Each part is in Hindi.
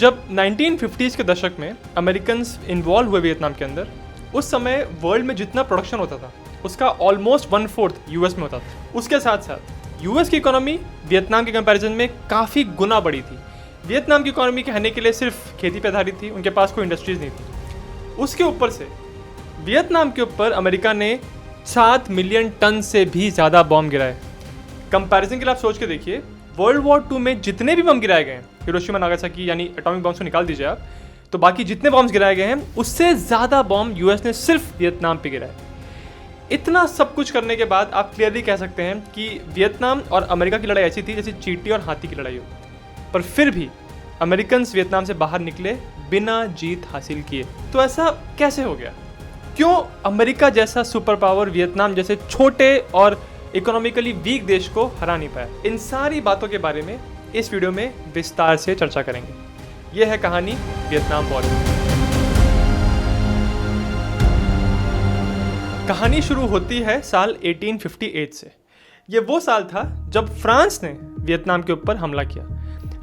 जब 1950s के दशक में अमेरिकन इन्वॉल्व हुए वियतनाम के अंदर, उस समय वर्ल्ड में जितना प्रोडक्शन होता था उसका ऑलमोस्ट 1/4 यूएस में होता था। उसके साथ साथ यूएस की इकोनॉमी वियतनाम के कंपैरिजन में काफ़ी गुना बड़ी थी। वियतनाम की इकोनॉमी कहने के लिए सिर्फ खेती पर आधारित थी, उनके पास कोई इंडस्ट्रीज नहीं थी। उसके ऊपर से वियतनाम के ऊपर अमेरिका ने 7 मिलियन टन से भी ज़्यादा बॉम्ब गिराए। कंपैरिजन के लिए आप सोच के देखिए, वर्ल्ड वॉर 2 में जितने भी बम गिराए गए हैं, हिरोशिमा नागासाकी यानी एटॉमिक बॉम्ब्स को निकाल दीजिए आप, तो बाकी जितने बॉम्ब्स गिराए गए हैं उससे ज़्यादा बॉम्ब यूएस ने सिर्फ वियतनाम पे गिराए। इतना सब कुछ करने के बाद आप क्लियरली कह सकते हैं कि वियतनाम और अमेरिका की लड़ाई ऐसी थी जैसे चींटी और हाथी की लड़ाई हो, पर फिर भी अमेरिकन वियतनाम से बाहर निकले बिना जीत हासिल किए। तो ऐसा कैसे हो गया? क्यों अमेरिका जैसा सुपर पावर वियतनाम जैसे छोटे और इकोनॉमिकली वीक देश को हरा नहीं पाया? इन सारी बातों के बारे में इस वीडियो में विस्तार से चर्चा करेंगे। यह है कहानी वियतनाम वॉर। कहानी शुरू होती है साल 1858 से। ये वो साल था जब फ्रांस ने वियतनाम के ऊपर हमला किया।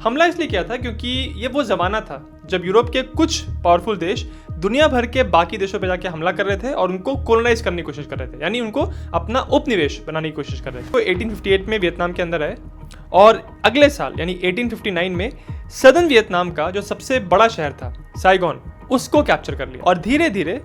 हमला इसलिए किया था क्योंकि ये वो ज़माना था जब यूरोप के कुछ पावरफुल देश दुनिया भर के बाकी देशों पे जाके हमला कर रहे थे और उनको कोलोनाइज करने की कोशिश कर रहे थे, यानी उनको अपना उपनिवेश बनाने की कोशिश कर रहे थे। तो 1858 में वियतनाम के अंदर आए और अगले साल यानी 1859 में सदर्न वियतनाम का जो सबसे बड़ा शहर था साइगोन, उसको कैप्चर कर लिया और धीरे धीरे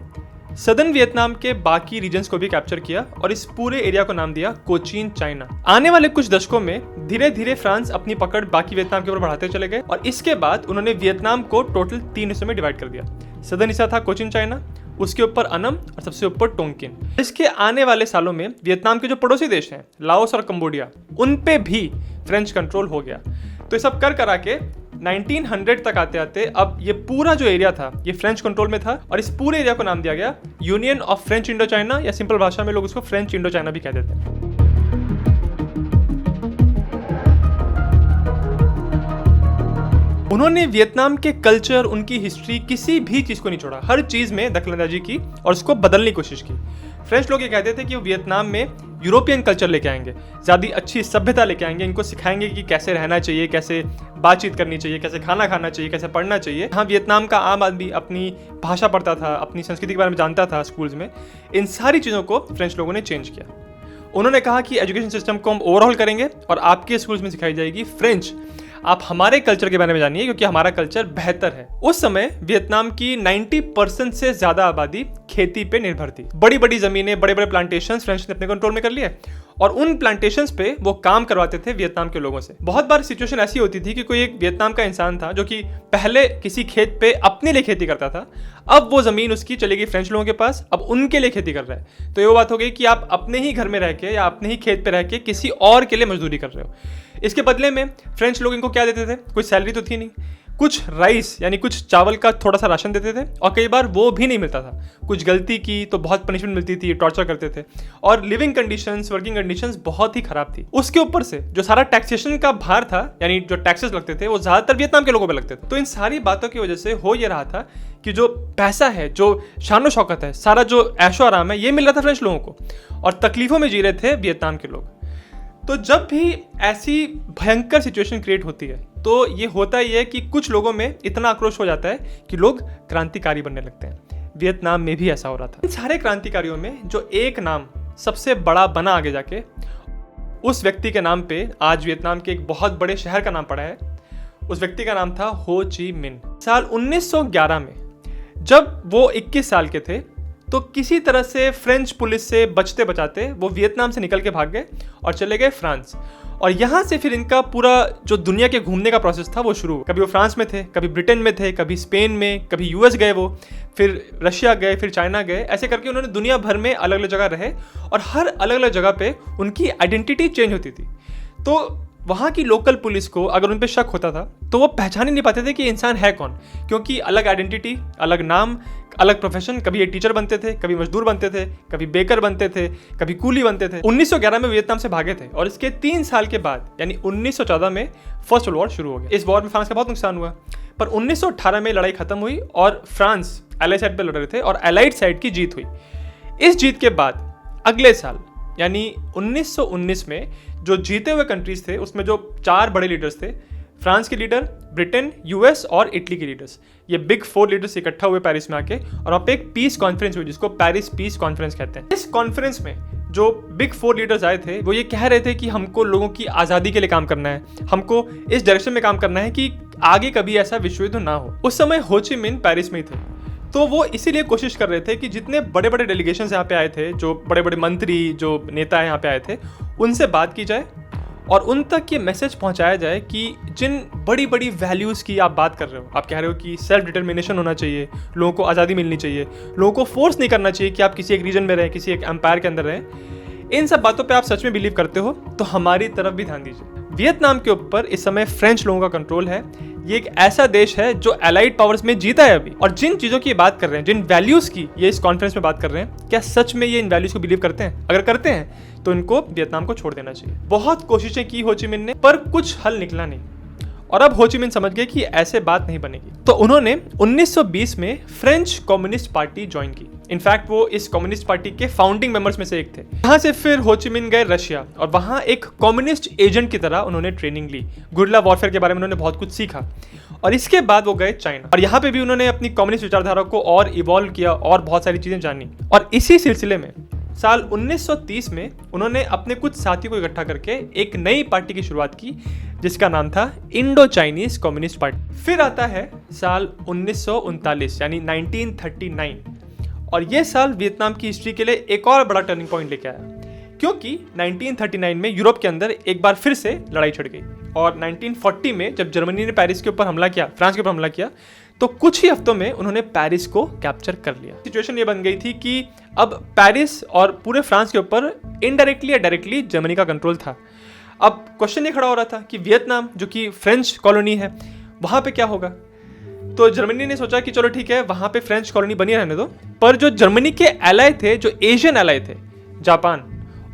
सदर्न वियतनाम के बाकी रीजन्स को भी कैप्चर किया और इस पूरे एरिया को नाम दिया कोचीन चाइना। आने वाले कुछ दशकों में धीरे धीरे फ्रांस अपनी पकड़ बाकी वियतनाम के ऊपर बढ़ाते चले गए और इसके बाद उन्होंने वियतनाम को टोटल 3 हिस्सों में डिवाइड कर दिया। सदर्न हिस्सा था कोचीन चाइना, उसके ऊपर अनम और सबसे ऊपर टोंकिन। इसके आने वाले सालों में वियतनाम के जो पड़ोसी देश हैं लाओस और कंबोडिया, उन पे भी फ्रेंच कंट्रोल हो गया। तो ये सब कर करा के 1900 तक आते आते अब ये पूरा जो एरिया था ये फ्रेंच कंट्रोल में था और इस पूरे एरिया को नाम दिया गया union of French Indo China, या सिंपल भाषा में लोग उसको फ्रेंच इंडो चाइना भी कह देते हैं। उन्होंने वियतनाम के कल्चर, उनकी हिस्ट्री, किसी भी चीज़ को नहीं छोड़ा, हर चीज़ में दखलंदाजी की और उसको बदलने की कोशिश की। फ्रेंच लोग ये कहते थे कि वो वियतनाम में यूरोपियन कल्चर लेके आएंगे, ज़्यादा अच्छी सभ्यता लेके आएंगे, इनको सिखाएंगे कि कैसे रहना चाहिए, कैसे बातचीत करनी चाहिए, कैसे खाना खाना चाहिए, कैसे पढ़ना चाहिए। हाँ, वियतनाम का आम आदमी अपनी भाषा पढ़ता था, अपनी संस्कृति के बारे में जानता था स्कूल्स में। इन सारी चीज़ों को फ्रेंच लोगों ने चेंज किया। उन्होंने कहा कि एजुकेशन सिस्टम को हम ओवरऑल करेंगे और आपके स्कूल्स में सिखाई जाएगी फ्रेंच। आप हमारे कल्चर के बारे में जानिए क्योंकि हमारा कल्चर बेहतर है। उस समय वियतनाम की 90% से ज्यादा आबादी खेती पे निर्भर थी। बड़ी बड़ी जमीनें, बड़े बड़े प्लांटेशंस फ्रेंच ने अपने कंट्रोल में कर लिए और उन प्लांटेशंस पे वो काम करवाते थे वियतनाम के लोगों से। बहुत बार सिचुएशन ऐसी होती थी कि कोई एक वियतनाम का इंसान था जो कि पहले किसी खेत पे अपने लिए खेती करता था, अब वो जमीन उसकी चली गई फ्रेंच लोगों के पास, अब उनके लिए खेती कर रहा है। तो ये वो बात हो गई कि आप अपने ही घर में रह के या अपने ही खेत पे रह के किसी और के लिए मजदूरी कर रहे हो। इसके बदले में फ्रेंच लोग इनको क्या देते थे? कोई सैलरी तो थी नहीं, कुछ राइस यानी कुछ चावल का थोड़ा सा राशन देते थे और कई बार वो भी नहीं मिलता था। कुछ गलती की तो बहुत पनिशमेंट मिलती थी, टॉर्चर करते थे और लिविंग कंडीशंस, वर्किंग कंडीशंस बहुत ही खराब थी। उसके ऊपर से जो सारा टैक्सेशन का भार था, यानी जो टैक्सेस लगते थे, वो ज्यादातर वियतनाम के लोगों पे लगते थे। तो इन सारी बातों की वजह से हो ये रहा था कि जो पैसा है, जो शानो शौकत है, सारा जो ऐशो आराम है, ये मिल रहा था फ्रेंच लोगों को और तकलीफों में जी रहे थे वियतनाम के लोग। तो जब भी ऐसी भयंकर सिचुएशन क्रिएट होती है तो ये होता ही है कि कुछ लोगों में इतना आक्रोश हो जाता है कि लोग क्रांतिकारी बनने लगते हैं। वियतनाम में भी ऐसा हो रहा था। इन सारे क्रांतिकारियों में जो एक नाम सबसे बड़ा बना आगे जाके, उस व्यक्ति के नाम पे आज वियतनाम के एक बहुत बड़े शहर का नाम पड़ा है। उस व्यक्ति का नाम था हो ची मिन। साल 1911 में जब वो 21 साल के थे तो किसी तरह से फ्रेंच पुलिस से बचते बचाते वो वियतनाम से निकल के भाग गए और चले गए फ्रांस। और यहाँ से फिर इनका पूरा जो दुनिया के घूमने का प्रोसेस था वो शुरू। कभी वो फ्रांस में थे, कभी ब्रिटेन में थे, कभी स्पेन में, कभी यूएस गए, वो फिर रशिया गए, फिर चाइना गए। ऐसे करके उन्होंने दुनिया भर में अलग अलग जगह रहे और हर अलग अलग जगह पे उनकी आइडेंटिटी चेंज होती थी। तो वहाँ की लोकल पुलिस को अगर उन पर शक होता था तो वो पहचान ही नहीं पाते थे कि इंसान है कौन, क्योंकि अलग आइडेंटिटी, अलग नाम, अलग प्रोफेशन। कभी ये टीचर बनते थे, कभी मजदूर बनते थे, कभी बेकर बनते थे, कभी कूली बनते थे। 1911 में वियतनाम से भागे थे और इसके 3 साल के बाद यानी 1914 में फर्स्ट वर्ल्ड वॉर शुरू हो गया। इस वॉर में फ्रांस का बहुत नुकसान हुआ, पर 1918 में लड़ाई खत्म हुई और फ्रांस एलाई साइड पर लड़ रहे थे और एलाइड साइड की जीत हुई। इस जीत के बाद अगले साल यानी 1919 में जो जीते हुए कंट्रीज थे उसमें जो 4 बड़े लीडर्स थे, फ्रांस के लीडर, ब्रिटेन, यूएस और इटली के लीडर्स, ये बिग 4 लीडर्स इकट्ठा हुए पेरिस में आके, और वहाँ पे एक पीस कॉन्फ्रेंस हुई जिसको पेरिस पीस कॉन्फ्रेंस कहते हैं। इस कॉन्फ्रेंस में जो बिग 4 लीडर्स आए थे वो ये कह रहे थे कि हमको लोगों की आज़ादी के लिए काम करना है, हमको इस डायरेक्शन में काम करना है कि आगे कभी ऐसा विश्व युद्ध ना हो। उस समय हो ची मिन पेरिस में ही थे, तो वो इसीलिए कोशिश कर रहे थे कि जितने बड़े बड़े डेलीगेशंस यहाँ पे आए थे, जो बड़े बड़े मंत्री, जो नेता यहाँ पे आए थे, उनसे बात की जाए और उन तक ये मैसेज पहुंचाया जाए कि जिन बड़ी बड़ी वैल्यूज़ की आप बात कर रहे हो, आप कह रहे हो कि सेल्फ डिटर्मिनेशन होना चाहिए, लोगों को आज़ादी मिलनी चाहिए, लोगों को फोर्स नहीं करना चाहिए कि आप किसी एक रीजन में रहें, किसी एक एम्पायर के अंदर रहें, इन सब बातों पे आप सच में बिलीव करते हो तो हमारी तरफ भी ध्यान दीजिए। वियतनाम के ऊपर इस समय फ्रेंच लोगों का कंट्रोल है। ये एक ऐसा देश है जो एलाइड पावर्स में जीता है अभी, और जिन चीज़ों की ये बात कर रहे हैं, जिन वैल्यूज़ की ये इस कॉन्फ्रेंस में बात कर रहे हैं, क्या सच में ये इन वैल्यूज़ को बिलीव करते हैं? अगर करते हैं तो इनको वियतनाम को छोड़ देना चाहिए। बहुत कोशिशें की हो ची मिन ने, पर कुछ हल निकला नहीं, और अब हो ची मिन समझ गए कि ऐसे बात नहीं बनेगी, तो उन्होंने 1920 में फ्रेंच कम्युनिस्ट पार्टी ज्वाइन की। इनफैक्ट वो इस कम्युनिस्ट पार्टी के फाउंडिंग मेंबर्स में से एक थे। यहाँ से फिर हो ची मिन गए रशिया, और वहाँ एक कम्युनिस्ट एजेंट की तरह उन्होंने ट्रेनिंग ली, गुरिल्ला वॉरफेयर के बारे में उन्होंने बहुत कुछ सीखा, और इसके बाद वो गए चाइना, और यहाँ पे भी उन्होंने अपनी कम्युनिस्ट विचारधारा को और इवॉल्व किया और बहुत सारी चीज़ें जानी। और इसी सिलसिले में साल 1930 में उन्होंने अपने कुछ साथियों को इकट्ठा करके एक नई पार्टी की शुरुआत की जिसका नाम था इंडो चाइनीज कम्युनिस्ट पार्टी। फिर आता है साल 1939 यानी 1939, और ये साल वियतनाम की हिस्ट्री के लिए एक और बड़ा टर्निंग पॉइंट लेके आया, क्योंकि 1939 में यूरोप के अंदर एक बार फिर से लड़ाई छिड़ गई, और 1940 में जब जर्मनी ने पेरिस के ऊपर हमला किया, फ्रांस के ऊपर हमला किया, तो कुछ ही हफ्तों में उन्होंने पेरिस को कैप्चर कर लिया। सिचुएशन ये बन गई थी कि अब पेरिस और पूरे फ्रांस के ऊपर इनडायरेक्टली या डायरेक्टली जर्मनी का कंट्रोल था। अब क्वेश्चन ये खड़ा हो रहा था कि वियतनाम जो कि फ्रेंच कॉलोनी है, वहाँ पे क्या होगा? तो जर्मनी ने सोचा कि चलो ठीक है, वहाँ पे फ्रेंच कॉलोनी बनी रहने दो, पर जो जर्मनी के एलाय थे, जो एशियन एलाय थे, जापान,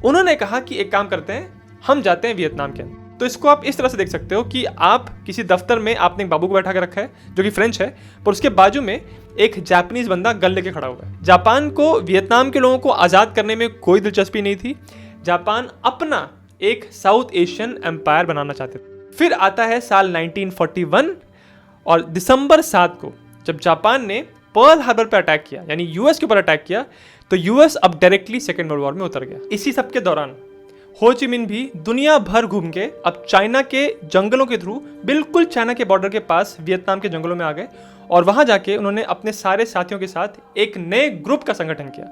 उन्होंने कहा कि एक काम करते हैं, हम जाते हैं वियतनाम के अंदर। तो इसको आप इस तरह से देख सकते हो कि आप किसी दफ्तर में आपने एक बाबू को बैठा के रखा है जो कि फ्रेंच है, पर उसके बाजू में एक जापानीज बंदा गन लेके खड़ा हुआ है। जापान को वियतनाम के लोगों को आज़ाद करने में कोई दिलचस्पी नहीं थी, जापान अपना एक साउथ एशियन एम्पायर बनाना चाहते थे। फिर आता है साल 1941, और दिसंबर 7 को जब जापान ने पर्ल हार्बर पर अटैक किया, यानी यूएस के ऊपर अटैक किया, तो यूएस अब डायरेक्टली सेकेंड वर्ल्ड वॉर में उतर गया। इसी सब के दौरान हो ची मिन भी दुनिया भर घूम के अब चाइना के जंगलों के थ्रू बिल्कुल चाइना के बॉर्डर के पास वियतनाम के जंगलों में आ गए, और वहां जाके उन्होंने अपने सारे साथियों के साथ एक नए ग्रुप का संगठन किया।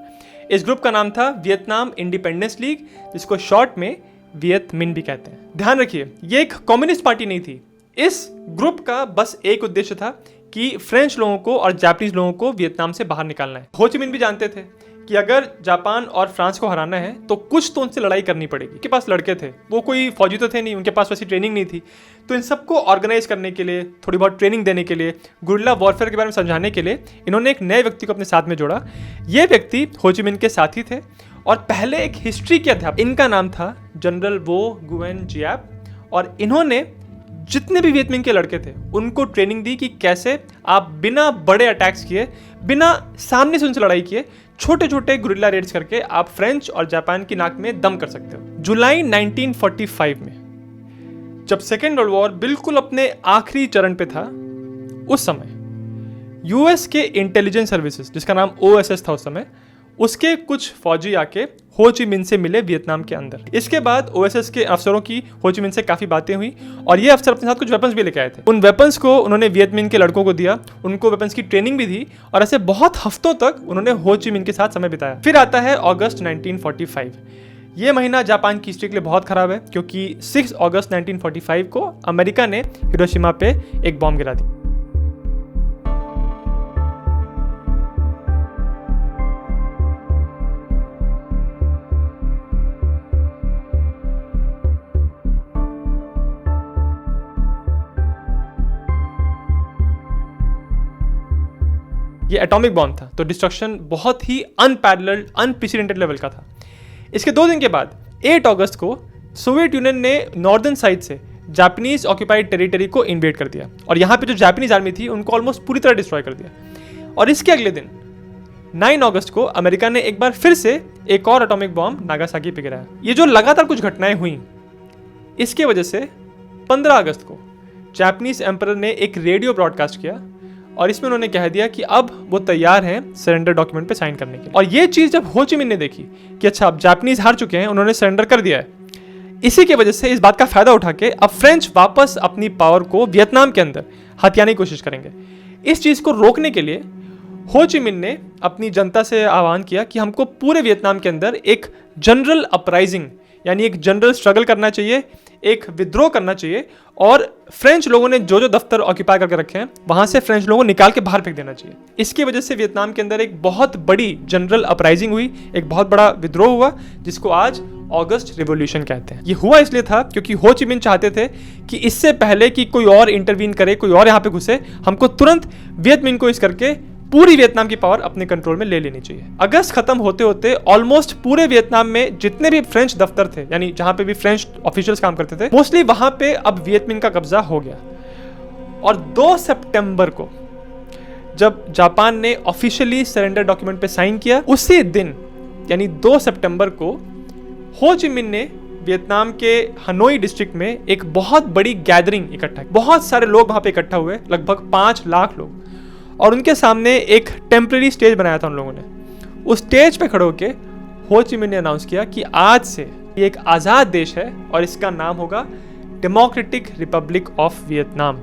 इस ग्रुप का नाम था वियतनाम इंडिपेंडेंस लीग, जिसको शॉर्ट में वियत मिन भी कहते हैं। ध्यान रखिए, ये एक कम्युनिस्ट पार्टी नहीं थी। इस ग्रुप का बस एक उद्देश्य था कि फ्रेंच लोगों को और जापानीज लोगों को वियतनाम से बाहर निकालना है। हो ची मिन भी जानते थे कि अगर जापान और फ्रांस को हराना है तो कुछ तो उनसे लड़ाई करनी पड़ेगी। उनके पास लड़के थे, वो कोई फौजी तो थे नहीं, उनके पास वैसी ट्रेनिंग नहीं थी, तो इन सबको ऑर्गेनाइज करने के लिए, थोड़ी बहुत ट्रेनिंग देने के लिए, गुरिल्ला वॉरफेयर के बारे में समझाने के लिए इन्होंने एक नए व्यक्ति को अपने साथ में जोड़ा। ये व्यक्ति हो ची मिन के साथी थे और पहले एक हिस्ट्री के अध्यापक, इनका नाम था जनरल वो गुएन जियाप, और इन्होंने जितने भी वियतमिन के लड़के थे उनको ट्रेनिंग दी कि कैसे आप बिना बड़े अटैक्स किए, बिना सामने से उनसे लड़ाई किए, छोटे छोटे गुरिल्ला रेड्स करके आप फ्रेंच और जापान की नाक में दम कर सकते हो। जुलाई 1945 में जब सेकेंड वर्ल्ड वॉर बिल्कुल अपने आखिरी चरण पे था, उस समय यूएस के इंटेलिजेंस सर्विसेज, जिसका नाम ओएसएस था उस समय, उसके कुछ फौजी आके हो ची मिन से मिले वियतनाम के अंदर। इसके बाद ओएसएस के अफसरों की हो ची मिन से काफ़ी बातें हुई, और ये अफसर अपने साथ कुछ वेपन्स भी लेके आए थे। उन वेपन्स को उन्होंने वियत मिन के लड़कों को दिया, उनको वेपन्स की ट्रेनिंग भी दी, और ऐसे बहुत हफ्तों तक उन्होंने हो ची मिन के साथ समय बिताया। फिर आता है अगस्त 1945। ये महीना जापान की हिस्ट्री के लिए बहुत खराब है, क्योंकि 6 अगस्त 1945 को अमेरिका ने हिरोशिमा पे एक बॉम्ब गिरा दी। ये एटॉमिक बॉम्ब था, तो डिस्ट्रक्शन बहुत ही अनपैरेलल्ड, अनप्रेसिडेंटेड लेवल का था। इसके 2 दिन के बाद 8 अगस्त को सोवियत यूनियन ने नॉर्दर्न साइड से जापानीज ऑक्यूपाइड टेरिटरी को इन्वेड कर दिया, और यहाँ पे जो जापानीज आर्मी थी उनको ऑलमोस्ट पूरी तरह डिस्ट्रॉय कर दिया। और इसके अगले दिन 9 अगस्त को अमेरिका ने एक बार फिर से एक और एटॉमिक बॉम्ब नागासाकी पे गिराया। ये जो लगातार कुछ घटनाएं हुई, इसके वजह से 15 अगस्त को जापानीज एम्परर ने एक रेडियो ब्रॉडकास्ट किया और इसमें उन्होंने कह दिया कि अब वो तैयार हैं सरेंडर डॉक्यूमेंट पे साइन करने के। और ये चीज़ जब हो ची मिन ने देखी कि अच्छा अब जापानीज हार चुके हैं, उन्होंने सरेंडर कर दिया है, इसी की वजह से इस बात का फायदा उठा के अब फ्रेंच वापस अपनी पावर को वियतनाम के अंदर हथियाने की कोशिश करेंगे। इस चीज़ को रोकने के लिए हो ची मिन ने अपनी जनता से आह्वान किया कि हमको पूरे वियतनाम के अंदर एक जनरल अपराइजिंग यानी एक जनरल स्ट्रगल करना चाहिए, एक विद्रोह करना चाहिए और फ्रेंच लोगों ने जो जो दफ्तर ऑक्यूपाई करके रखे हैं वहां से फ्रेंच लोगों को निकाल के बाहर फेंक देना चाहिए। इसकी वजह से वियतनाम के अंदर एक बहुत बड़ी जनरल अपराइजिंग हुई, एक बहुत बड़ा विद्रोह हुआ जिसको आज अगस्त रिवॉल्यूशन कहते हैं। ये हुआ इसलिए था क्योंकि हो ची मिन चाहते थे कि इससे पहले कि कोई और इंटरवीन करे, कोई और यहाँ पे घुसे, हमको तुरंत वियत मिन को इस करके पूरी वियतनाम की पावर अपने कंट्रोल में ले लेनी चाहिए। अगस्त खत्म होते होते ऑलमोस्ट पूरे वियतनाम में जितने भी फ्रेंच दफ्तर थे, यानी जहां पे भी फ्रेंच ऑफिशियल्स काम करते थे, मोस्टली वहां पे अब वियत मिन का कब्जा हो गया। और 2 सितंबर को जब जापान ने ऑफिशियली सरेंडर डॉक्यूमेंट पे साइन किया, उसी दिन यानी 2 सितंबर को हो ची मिन ने वियतनाम के हनोई डिस्ट्रिक्ट में एक बहुत बड़ी गैदरिंग इकट्ठा, बहुत सारे लोग वहां पे इकट्ठा हुए, लगभग 5 लाख लोग, और उनके सामने एक टेम्पररी स्टेज बनाया था उन लोगों ने। उस स्टेज पे खड़े होके हो ची मिन ने अनाउंस किया कि आज से ये एक आज़ाद देश है और इसका नाम होगा democratic Republic of Vietnam,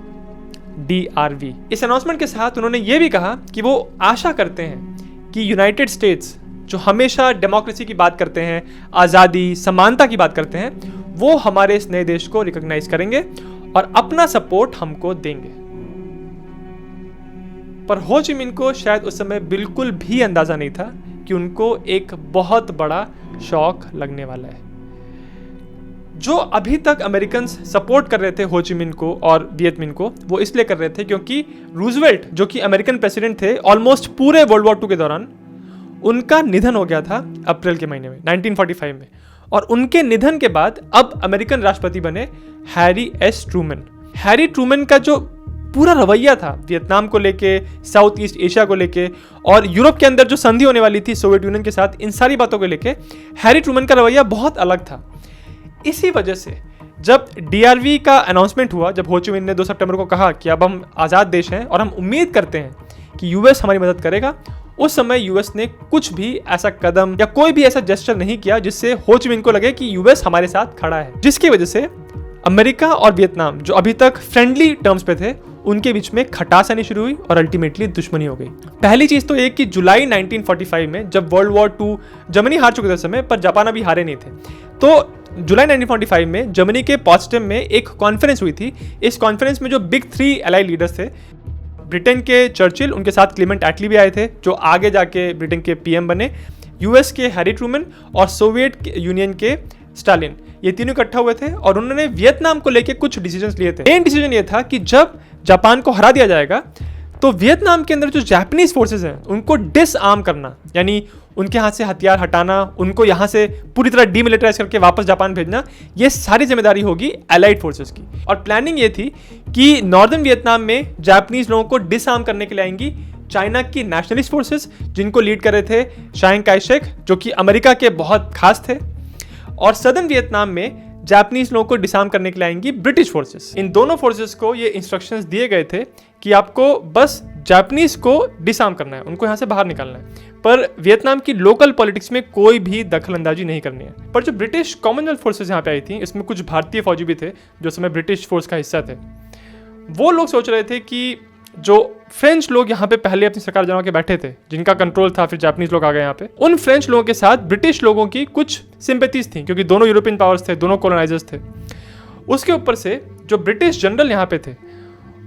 DRV। इस अनाउंसमेंट के साथ उन्होंने ये भी कहा कि वो आशा करते हैं कि यूनाइटेड स्टेट्स जो हमेशा डेमोक्रेसी की बात करते हैं, आज़ादी, समानता की बात करते हैं, वो हमारे इस नए देश को रिकॉग्नाइज करेंगे और अपना सपोर्ट हमको देंगे। पर हो ची मिन को शायद उस समय बिल्कुल भी अंदाजा नहीं था कि उनको एक बहुत बड़ा शॉक लगने वाला है। जो अभी तक अमेरिकन सपोर्ट कर रहे थे हो ची मिन को और वियत मिन को, वो इसलिए कर रहे थे क्योंकि रूजवेल्ट जो कि अमेरिकन प्रेसिडेंट थे ऑलमोस्ट पूरे वर्ल्ड वॉर 2 के दौरान, उनका निधन हो गया था अप्रैल के महीने में 1945 में। और उनके निधन के बाद अब अमेरिकन राष्ट्रपति बने Harry S Trueman. Harry Trueman का जो पूरा रवैया था वियतनाम को लेके, साउथ ईस्ट एशिया को लेके और यूरोप के अंदर जो संधि होने वाली थी सोवियत यूनियन के साथ, इन सारी बातों को लेके हैरी ट्रूमैन का रवैया बहुत अलग था। इसी वजह से जब DRV का अनाउंसमेंट हुआ, जब हो ची मिन ने 2 सितंबर को कहा कि अब हम आज़ाद देश हैं और हम उम्मीद करते हैं कि US हमारी मदद करेगा, उस समय US ने कुछ भी ऐसा कदम या कोई भी ऐसा जेस्चर नहीं किया जिससे हो ची मिन को लगे कि US हमारे साथ खड़ा है, जिसकी वजह से अमेरिका और वियतनाम जो अभी तक फ्रेंडली टर्म्स पे थे, उनके बीच में खटास आनी शुरू हुई और अल्टीमेटली दुश्मनी हो गई। पहली चीज तो एक कि जुलाई 1945 में जब वर्ल्ड वॉर 2 जर्मनी हार चुके थे समय, पर जापान अभी हारे नहीं थे, तो जुलाई 1945 में जर्मनी के पोट्सडम में एक कॉन्फ्रेंस हुई थी। इस कॉन्फ्रेंस में जो बिग 3 एलाई लीडर्स थे, ब्रिटेन के चर्चिल, उनके साथ क्लेमेंट एटली भी आए थे जो आगे जाके ब्रिटेन के PM बने, US के हैरी ट्रूमैन और सोवियत यूनियन के स्टालिन, ये तीनों इकट्ठा हुए थे और उन्होंने वियतनाम को लेके कुछ डिसीजंस लिए थे। मेन डिसीजन ये था कि जब जापान को हरा दिया जाएगा तो वियतनाम के अंदर जो जापानीज फोर्सेस हैं उनको डिसआर्म करना, यानी उनके हाथ से हथियार हटाना, उनको यहाँ से पूरी तरह डीमिलिटराइज करके वापस जापान भेजना, ये सारी जिम्मेदारी होगी एलाइड फोर्सेस की। और प्लानिंग ये थी कि नॉर्दर्न वियतनाम में जापानीज लोगों को डिसआर्म करने के लिए आएंगी चाइना की नेशनलिस्ट फोर्सेस, जिनको लीड कर रहे थे चांग काई शेक, जो कि अमेरिका के बहुत खास थे, और सदर्न वियतनाम में जापानीज लोगों को डिसआर्म करने के लिए आएंगी ब्रिटिश फोर्सेस। इन दोनों फोर्सेस को ये इंस्ट्रक्शंस दिए गए थे कि आपको बस जापानीज को डिसआर्म करना है, उनको यहाँ से बाहर निकालना है, पर वियतनाम की लोकल पॉलिटिक्स में कोई भी दखलंदाजी नहीं करनी है। पर जो ब्रिटिश कॉमनवेल्थ फोर्सेस यहाँ पे आई थी, इसमें कुछ भारतीय फौजी भी थे जो समय ब्रिटिश फोर्स का हिस्सा थे। वो लोग सोच रहे थे कि जो फ्रेंच लोग यहाँ पे पहले अपनी सरकार जमा के बैठे थे, जिनका कंट्रोल था, फिर जापानीज लोग आ गए यहाँ पे, उन फ्रेंच लोगों के साथ ब्रिटिश लोगों की कुछ सिंपैथीज थी क्योंकि दोनों यूरोपियन पावर्स थे, दोनों कॉलोनाइजर्स थे। उसके ऊपर से जो ब्रिटिश जनरल यहाँ पे थे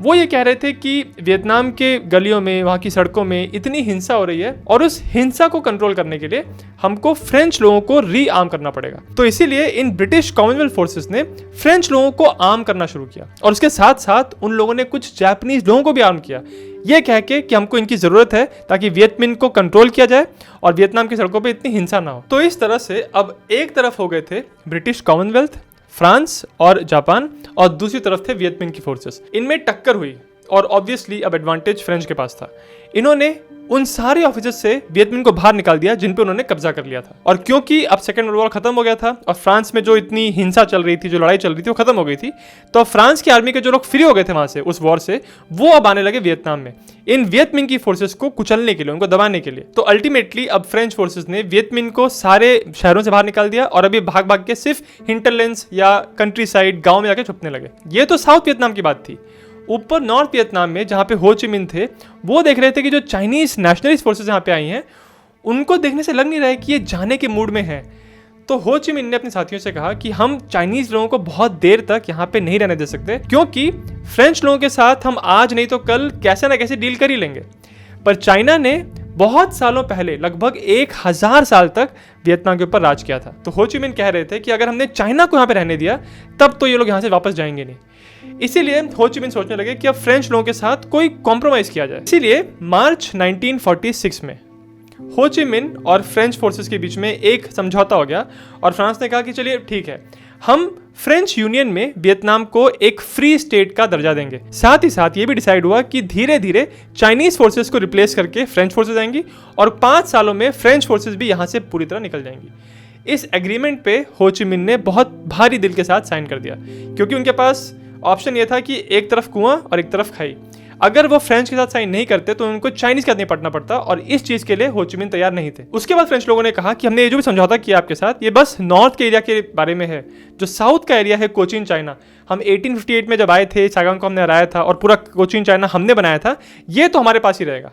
वो ये कह रहे थे कि वियतनाम के गलियों में, वहाँ की सड़कों में इतनी हिंसा हो रही है और उस हिंसा को कंट्रोल करने के लिए हमको फ्रेंच लोगों को रीआर्म करना पड़ेगा। तो इसीलिए इन ब्रिटिश कॉमनवेल्थ फोर्सेस ने फ्रेंच लोगों को आर्म करना शुरू किया और उसके साथ साथ उन लोगों ने कुछ जापानीज लोगों को भी आर्म किया, ये कह के कि हमको इनकी जरूरत है ताकि वियत मिन को कंट्रोल किया जाए और वियतनाम की सड़कों पर इतनी हिंसा ना हो। तो इस तरह से अब एक तरफ हो गए थे ब्रिटिश कॉमनवेल्थ, फ्रांस और जापान, और दूसरी तरफ थे वियत मिन की फोर्सेस। इनमें टक्कर हुई और ऑब्वियसली अब एडवांटेज फ्रेंच के पास था। इन्होंने उन सारे ऑफिसर्स से वियतमिन को बाहर निकाल दिया जिन पे उन्होंने कब्जा कर लिया था। और क्योंकि अब सेकेंड वर्ल्ड वॉर खत्म हो गया था और फ्रांस में जो इतनी हिंसा चल रही थी, जो लड़ाई चल रही थी, वो खत्म हो गई थी, तो अब फ्रांस की आर्मी के जो लोग फ्री हो गए थे वहां से, उस वॉर से, वो अब आने लगे वियतनाम में इन वियतमिन की फोर्सेस को कुचलने के लिए, उनको दबाने के लिए। तो अल्टीमेटली अब फ्रेंच फोर्सेस ने वियतमिन को सारे शहरों से बाहर निकाल दिया और अभी भाग भाग के सिर्फ हिंटरलैंड्स या कंट्री साइड गाँव में जाके छुपने लगे। ये तो साउथ वियतनाम की बात थी। ऊपर नॉर्थ वियतनाम में जहाँ पे हो ची मिन थे, वो देख रहे थे कि जो चाइनीज नेशनलिस्ट फोर्सेस यहाँ पे आई हैं, उनको देखने से लग नहीं रहा है कि ये जाने के मूड में है। तो हो ची मिन ने अपने साथियों से कहा कि हम चाइनीज लोगों को बहुत देर तक यहाँ पे नहीं रहने दे सकते, क्योंकि फ्रेंच लोगों के साथ हम आज नहीं तो कल कैसे ना कैसे डील कर ही लेंगे। पर चाइना ने बहुत सालों पहले, लगभग 1000 साल तक वियतनाम के ऊपर राज किया था। तो हो ची मिन कह रहे थे कि अगर हमने चाइना को यहाँ पे रहने दिया तब तो ये लोग यहाँ से वापस जाएंगे नहीं। इसीलिए हो ची मिन सोचने लगे कि अब फ्रेंच लोगों के साथ कोई कॉम्प्रोमाइज किया जाए। इसीलिए मार्च 1946 में हो ची मिन और फ्रेंच फोर्सेस के बीच में एक समझौता हो गया और फ्रांस ने कहा कि चलिए ठीक है, हम फ्रेंच यूनियन में वियतनाम को एक फ्री स्टेट का दर्जा देंगे। साथ ही साथ ये भी डिसाइड हुआ कि धीरे धीरे चाइनीज फोर्सेस को रिप्लेस करके फ्रेंच फोर्सेस आएंगी और 5 सालों में फ्रेंच फोर्सेस भी यहाँ से पूरी तरह निकल जाएंगी। इस एग्रीमेंट पे हो ची मिन ने बहुत भारी दिल के साथ साइन कर दिया, क्योंकि उनके पास ऑप्शन ये था कि एक तरफ कुआं और एक तरफ खाई। अगर वो फ्रेंच के साथ साइन नहीं करते तो उनको चाइनीज का नहीं पड़ना पड़ता, और इस चीज के लिए हो ची मिन तैयार नहीं थे। उसके बाद फ्रेंच लोगों ने कहा कि हमने ये जो भी समझौता किया आपके साथ, ये बस नॉर्थ के एरिया के बारे में है। जो साउथ का एरिया है कोचिन चाइना, हम 1858 में जब आए थे, साइगोन को हमने हराया था और पूरा कोचिन चाइना हमने बनाया था, ये तो हमारे पास ही रहेगा।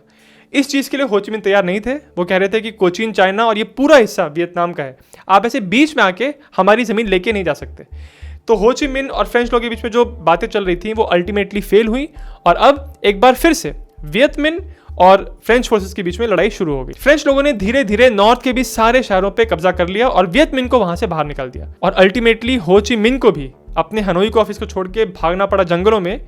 इस चीज़ के लिए हो ची मिन तैयार नहीं थे। वो कह रहे थे कि कोचिन चाइना और ये पूरा हिस्सा वियतनाम का है, आप ऐसे बीच में आके हमारी ज़मीन लेके नहीं जा सकते। तो हो ची मिन और फ्रेंच लोगों के बीच में जो बातें चल रही थी वो अल्टीमेटली फेल हुई और अब एक बार फिर से वियतमिन और फ्रेंच फोर्सेस के बीच में लड़ाई शुरू हो गई। फ्रेंच लोगों ने धीरे धीरे नॉर्थ के भी सारे शहरों पे कब्जा कर लिया और वियतमिन को वहां से बाहर निकाल दिया। और अल्टीमेटली हो ची मिन को भी अपने हनोई को ऑफिस को छोड़ के भागना पड़ा जंगलों में,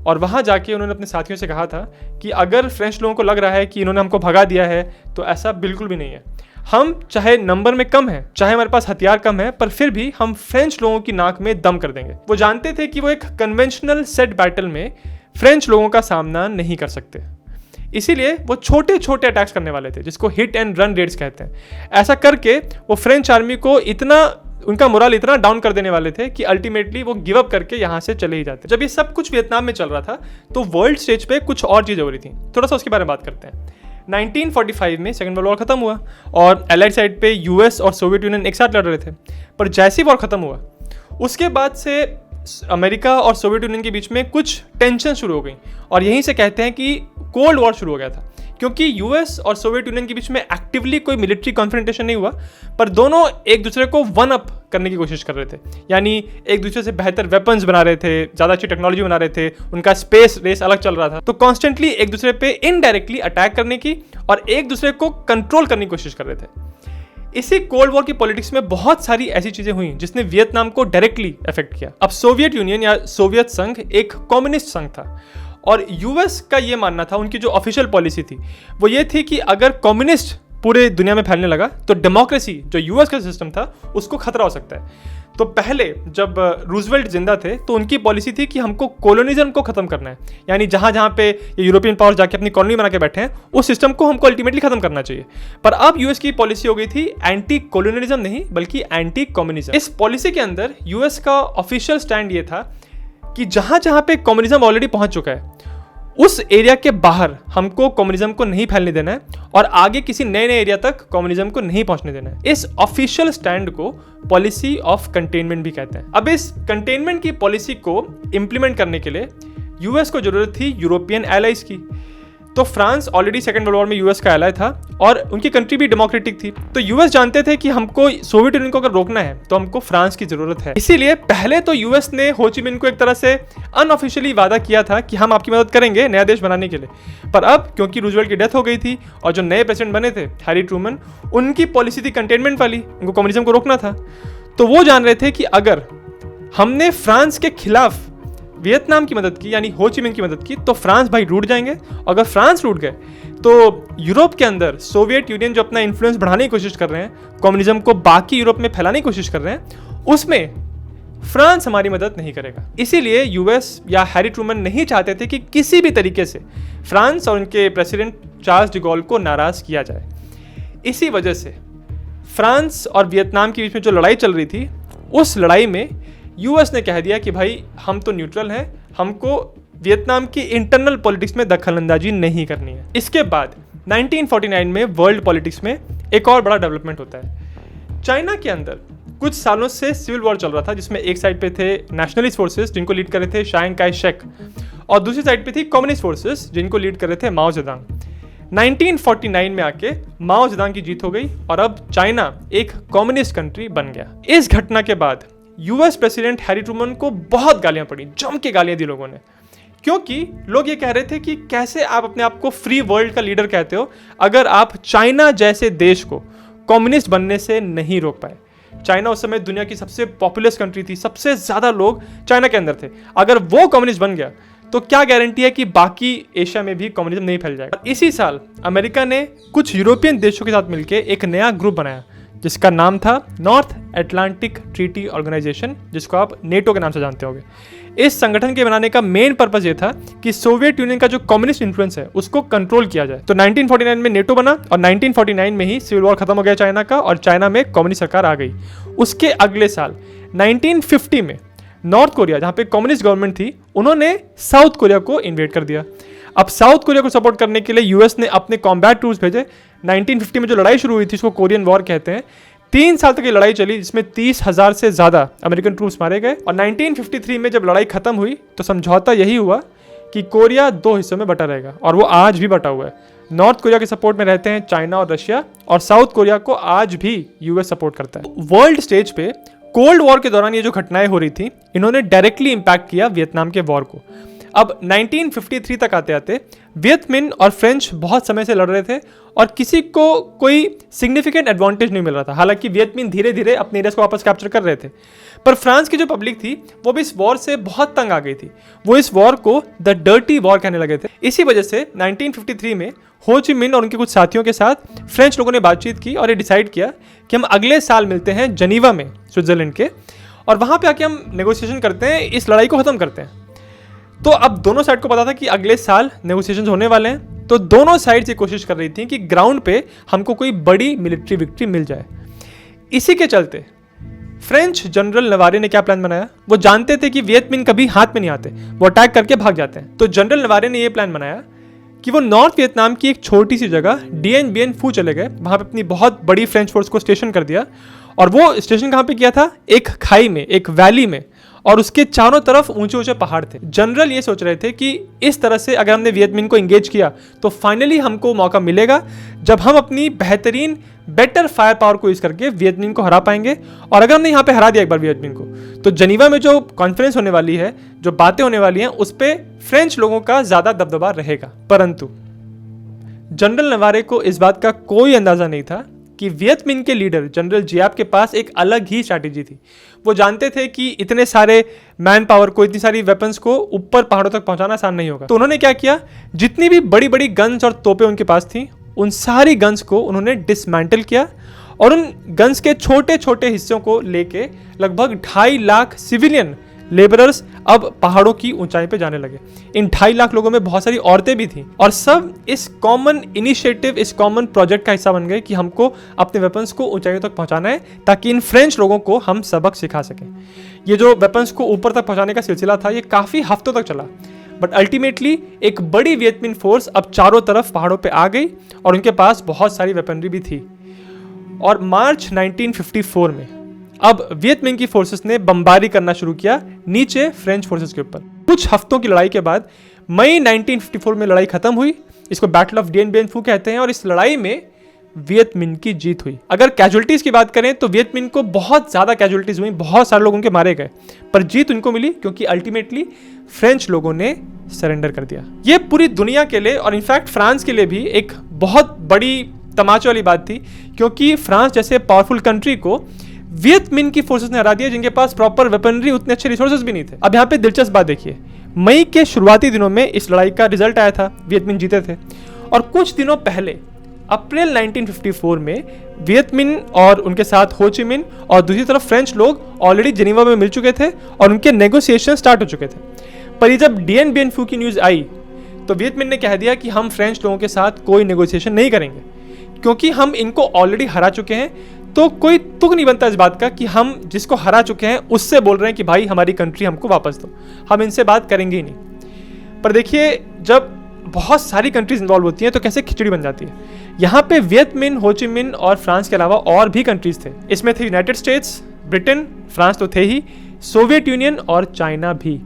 और वहां जाके उन्होंने अपने साथियों से कहा था कि अगर फ्रेंच लोगों को लग रहा है कि इन्होंने हमको भगा दिया है तो ऐसा बिल्कुल भी नहीं है। हम चाहे नंबर में कम है, चाहे हमारे पास हथियार कम है, पर फिर भी हम फ्रेंच लोगों की नाक में दम कर देंगे। वो जानते थे कि वो एक कन्वेंशनल सेट बैटल में फ्रेंच लोगों का सामना नहीं कर सकते, इसीलिए वो छोटे छोटे अटैक्स करने वाले थे, जिसको हिट एंड रन रेड्स कहते हैं। ऐसा करके वो फ्रेंच आर्मी को इतना, उनका मोरल इतना डाउन कर देने वाले थे कि अल्टीमेटली वो गिव अप करके यहाँ से चले ही जाते। जब ये सब कुछ वियतनाम में चल रहा था तो वर्ल्ड स्टेज पे कुछ और चीज़ें हो रही थी, थोड़ा सा उसके बारे में बात करते हैं। 1945 में सेकेंड वर्ल्ड वॉर खत्म हुआ और एलाइड साइड पे यूएस और सोवियत यूनियन एक साथ लड़ रहे थे। पर जैसे ही वॉर खत्म हुआ उसके बाद से अमेरिका और सोवियत यूनियन के बीच में कुछ टेंशन शुरू हो गई, और यहीं से कहते हैं कि कोल्ड वॉर शुरू हो गया था, क्योंकि यूएस और सोवियत यूनियन के बीच में एक्टिवली कोई मिलिट्री कॉन्फ्रंटेशन नहीं हुआ, पर दोनों एक दूसरे को वन अप करने की कोशिश कर रहे थे। यानी एक दूसरे से बेहतर वेपन्स बना रहे थे, ज़्यादा अच्छी टेक्नोलॉजी बना रहे थे, उनका स्पेस रेस अलग चल रहा था। तो कॉन्स्टेंटली एक दूसरे पे इनडायरेक्टली अटैक करने की और एक दूसरे को कंट्रोल करने की कोशिश कर रहे थे। इसी कोल्ड वॉर की पॉलिटिक्स में बहुत सारी ऐसी चीजें हुई जिसने वियतनाम को डायरेक्टली अफेक्ट किया। अब सोवियत यूनियन या सोवियत संघ एक कम्युनिस्ट संघ था, और यूएस का ये मानना था, उनकी जो ऑफिशियल पॉलिसी थी वो ये थी कि अगर कम्युनिस्ट पूरे दुनिया में फैलने लगा तो डेमोक्रेसी जो यूएस का सिस्टम था उसको खतरा हो सकता है। तो पहले जब रूजवेल्ट जिंदा थे तो उनकी पॉलिसी थी कि हमको कॉलोनिज्म को खत्म करना है, यानी जहाँ जहाँ पे ये यूरोपियन पावर जाके अपनी कॉलोनी बना के बैठे हैं उस सिस्टम को हमको अल्टीमेटली खत्म करना चाहिए। पर अब यूएस की पॉलिसी हो गई थी एंटी कॉलोनिज्म नहीं बल्कि एंटी कम्युनिज्म। इस पॉलिसी के अंदर यूएस का ऑफिशियल स्टैंड ये था कि जहाँ जहाँ पे कम्युनिज्म ऑलरेडी पहुँच चुका है उस एरिया के बाहर हमको कम्युनिज्म को नहीं फैलने देना है, और आगे किसी नए नए एरिया तक कम्युनिज्म को नहीं पहुंचने देना है। इस ऑफिशियल स्टैंड को पॉलिसी ऑफ कंटेनमेंट भी कहते हैं। अब इस कंटेनमेंट की पॉलिसी को इंप्लीमेंट करने के लिए यूएस को जरूरत थी यूरोपियन एलाइज की। तो France already second world war में यूएस का एलाय था और उनकी कंट्री भी डेमोक्रेटिक थी। तो यूएस जानते थे कि हमको सोवियत यूनियन को अगर रोकना है तो हमको फ्रांस की जरूरत है। इसीलिए पहले तो यूएस ने हो ची मिन को एक तरह से अनऑफिशियली वादा किया था कि हम आपकी मदद करेंगे नया देश बनाने के लिए। पर अब क्योंकि रूजवेल्ट की डेथ हो गई थी और जो नए प्रेसिडेंट बने थे हैरी ट्रूमन, उनकी पॉलिसी थी कंटेनमेंट वाली, उनको कम्युनिज्म को रोकना था। तो वो जान रहे थे कि अगर हमने फ्रांस के खिलाफ वियतनाम की मदद की यानी हो ची मिन की मदद की तो फ्रांस भाई टूट जाएंगे। अगर फ्रांस टूट गए तो यूरोप के अंदर सोवियत यूनियन जो अपना इन्फ्लुएंस बढ़ाने की कोशिश कर रहे हैं, कम्युनिज्म को बाकी यूरोप में फैलाने की कोशिश कर रहे हैं, उसमें फ्रांस हमारी मदद नहीं करेगा। इसीलिए यूएस या हैरी ट्रूमन नहीं चाहते थे कि किसी भी तरीके से फ्रांस और उनके प्रेसिडेंट चार्ल्स डिगोल को नाराज किया जाए। इसी वजह से फ्रांस और वियतनाम के बीच में जो लड़ाई चल रही थी, उस लड़ाई में यूएस ने कह दिया कि भाई हम तो न्यूट्रल हैं, हमको वियतनाम की इंटरनल पॉलिटिक्स में दखलंदाजी नहीं करनी है। इसके बाद 1949 में वर्ल्ड पॉलिटिक्स में एक और बड़ा डेवलपमेंट होता है। चाइना के अंदर कुछ सालों से सिविल वॉर चल रहा था, जिसमें एक साइड पे थे नेशनलिस्ट फोर्सेस जिनको लीड कर रहे थे चांग काई शेक, और दूसरी साइड पे थी कम्युनिस्ट फोर्सेस जिनको लीड कर रहे थे माओ जेडुंग। 1949 में आके माओ जेडुंग की जीत हो गई और अब चाइना एक कम्युनिस्ट कंट्री बन गया। इस घटना के बाद यूएस प्रेसिडेंट हैरी ट्रूमन को बहुत गालियां पड़ी, जम के गालियां दी लोगों ने, क्योंकि लोग ये कह रहे थे कि कैसे आप अपने आप को फ्री वर्ल्ड का लीडर कहते हो अगर आप चाइना जैसे देश को कम्युनिस्ट बनने से नहीं रोक पाए। चाइना उस समय दुनिया की सबसे पॉपुलस कंट्री थी, सबसे ज़्यादा लोग चाइना के अंदर थे। अगर वो कम्युनिस्ट बन गया तो क्या गारंटी है कि बाकी एशिया में भी कम्युनिज्म नहीं फैल जाएगा। इसी साल अमेरिका ने कुछ यूरोपियन देशों के साथ मिलकर एक नया ग्रुप बनाया जिसका नाम था नॉर्थ अटलांटिक ट्रीटी ऑर्गेनाइजेशन, जिसको आप नेटो के नाम से जानते होंगे। इस संगठन के बनाने का मेन पर्पस ये था कि सोवियत यूनियन का जो कम्युनिस्ट इन्फ्लुएंस है उसको कंट्रोल किया जाए। तो 1949 में नेटो बना और 1949 में ही सिविल वॉर खत्म हो गया चाइना का और चाइना में कम्युनिस्ट सरकार आ गई। उसके अगले साल 1950 में नॉर्थ कोरिया, जहाँ पे कम्युनिस्ट गवर्नमेंट थी, उन्होंने साउथ कोरिया को इन्वेड कर दिया। अब साउथ कोरिया को सपोर्ट करने के लिए यूएस ने अपने कॉम्बैट ट्रूप्स भेजे। 1950 में जो लड़ाई शुरू हुई थी इसको कोरियन वॉर कहते हैं। 3 साल तक ये लड़ाई चली जिसमें 30,000 से ज़्यादा अमेरिकन ट्रूप्स मारे गए। और 1953 में जब लड़ाई खत्म हुई तो समझौता यही हुआ कि कोरिया 2 हिस्सों में बटा रहेगा और वो आज भी बटा हुआ है। नॉर्थ कोरिया के सपोर्ट में रहते हैं चाइना और रशिया, और साउथ कोरिया को आज भी यूएस सपोर्ट करता है। वर्ल्ड स्टेज पे कोल्ड वॉर के दौरान ये जो घटनाएं हो रही थी, इन्होंने डायरेक्टली इंपैक्ट किया वियतनाम के वॉर को। अब 1953 तक आते आते वियतमिन और फ्रेंच बहुत समय से लड़ रहे थे और किसी को कोई सिग्निफिकेंट एडवांटेज नहीं मिल रहा था। हालांकि वियतमिन धीरे धीरे अपने एरियाज को वापस कैप्चर कर रहे थे, पर फ्रांस की जो पब्लिक थी वो भी इस वॉर से बहुत तंग आ गई थी। वो इस वॉर को द डर्टी वॉर कहने लगे थे। इसी वजह से 1953 में हो ची मिन और उनके कुछ साथियों के साथ फ्रेंच लोगों ने बातचीत की और ये डिसाइड किया कि हम अगले साल मिलते हैं जनीवा में, स्विट्जरलैंड के, और वहाँ पे आके हम नेगोशिएशन करते हैं, इस लड़ाई को ख़त्म करते हैं। तो अब दोनों साइड को पता था कि अगले साल नेगोशिएशंस होने वाले हैं, तो दोनों साइड्स ये कोशिश कर रही थी कि ग्राउंड पे हमको कोई बड़ी मिलिट्री विक्ट्री मिल जाए। इसी के चलते फ्रेंच जनरल नवारे ने क्या प्लान बनाया, वो जानते थे कि वियतमिन कभी हाथ में नहीं आते, वो अटैक करके भाग जाते हैं। तो जनरल नवारे ने ये प्लान बनाया कि वो नॉर्थ वियतनाम की एक छोटी सी जगह डीएन बियन फू चले गए, वहाँ पे अपनी बहुत बड़ी फ्रेंच फोर्स को स्टेशन कर दिया। और वो स्टेशन कहाँ पे किया था, एक खाई में, एक वैली में, और उसके चारों तरफ ऊंचे ऊंचे पहाड़ थे। जनरल ये सोच रहे थे कि इस तरह से अगर हमने वियतमिन को इंगेज किया तो फाइनली हमको मौका मिलेगा जब हम अपनी बेहतरीन बेटर फायर पावर को यूज करके वियतमिन को हरा पाएंगे। और अगर हमने यहाँ पे हरा दिया एक बार वियतमिन को, तो जनीवा में जो कॉन्फ्रेंस होने वाली है, जो बातें होने वाली हैं, उस पर फ्रेंच लोगों का ज्यादा दबदबा रहेगा। परंतु जनरल नवारे को इस बात का कोई अंदाजा नहीं था कि वियतमिन के लीडर जनरल जियाप के पास एक अलग ही स्ट्रैटेजी थी। वो जानते थे कि इतने सारे मैन पावर को, इतनी सारी वेपन्स को ऊपर पहाड़ों तक पहुंचाना आसान नहीं होगा। तो उन्होंने क्या किया, जितनी भी बड़ी बड़ी गन्स और तोपें उनके पास थी, उन सारी गन्स को उन्होंने डिसमेंटल किया और उन गन्स के छोटे छोटे हिस्सों को लेके लगभग 2.5 लाख सिविलियन लेबरर्स अब पहाड़ों की ऊंचाई पे जाने लगे। इन 2.5 लाख लोगों में बहुत सारी औरतें भी थीं और सब इस कॉमन इनिशिएटिव, इस कॉमन प्रोजेक्ट का हिस्सा बन गए कि हमको अपने वेपन्स को ऊंचाइयों तक पहुंचाना है ताकि इन फ्रेंच लोगों को हम सबक सिखा सकें। ये जो वेपन्स को ऊपर तक पहुंचाने का सिलसिला था, ये काफ़ी हफ्तों तक चला, बट अल्टीमेटली एक बड़ी वियतमिन फोर्स अब चारों तरफ पहाड़ों पे आ गई और उनके पास बहुत सारी वेपनरी भी थी। और मार्च 1954 में अब वियतमिन की फोर्सेस ने बमबारी करना शुरू किया नीचे फ्रेंच फोर्सेस के ऊपर। कुछ हफ्तों की लड़ाई के बाद मई 1954 में लड़ाई खत्म हुई। इसको बैटल ऑफ डीएन बियन फू कहते हैं और इस लड़ाई में वियतमिन की जीत हुई। अगर कैजुअलिटीज की बात करें तो वियतमिन को बहुत ज़्यादा कैजुअलिटीज हुई, बहुत सारे लोग उनके मारे गए, पर जीत उनको मिली क्योंकि अल्टीमेटली फ्रेंच लोगों ने सरेंडर कर दिया। ये पूरी दुनिया के लिए और इनफैक्ट फ्रांस के लिए भी एक बहुत बड़ी तमाचे वाली बात थी, क्योंकि फ्रांस जैसे पावरफुल कंट्री को वियतमिन की फोर्सेस ने हरा दिया जिनके पास प्रॉपर वेपनरी, उतने अच्छे रिसोर्सेज भी नहीं थे। अब यहाँ पे दिलचस्प बात देखिए, मई के शुरुआती दिनों में इस लड़ाई का रिजल्ट आया था, वियतमिन जीते थे, और कुछ दिनों पहले अप्रैल 1954 में वियतमिन और उनके साथ हो ची मिन और दूसरी तरफ फ्रेंच लोग ऑलरेडी जेनीवा में मिल चुके थे और उनके नेगोशिएशन स्टार्ट हो चुके थे। पर ये जब डीएन बियन फू की न्यूज़ आई तो वियत मिन ने कह दिया कि हम फ्रेंच लोगों के साथ कोई नेगोशिएशन नहीं करेंगे, क्योंकि हम इनको ऑलरेडी हरा चुके हैं। तो कोई तुक नहीं बनता इस बात का कि हम जिसको हरा चुके हैं उससे बोल रहे हैं कि भाई हमारी कंट्री हमको वापस दो, हम इनसे बात करेंगे ही नहीं। पर देखिए, जब बहुत सारी कंट्रीज इन्वॉल्व होती हैं तो कैसे खिचड़ी बन जाती है। यहाँ पे वियत मिन, हो ची मिन और फ्रांस के अलावा और भी कंट्रीज थे। इसमें थे यूनाइटेड स्टेट्स, ब्रिटेन, फ्रांस तो थे ही, सोवियत यूनियन और चाइना भी।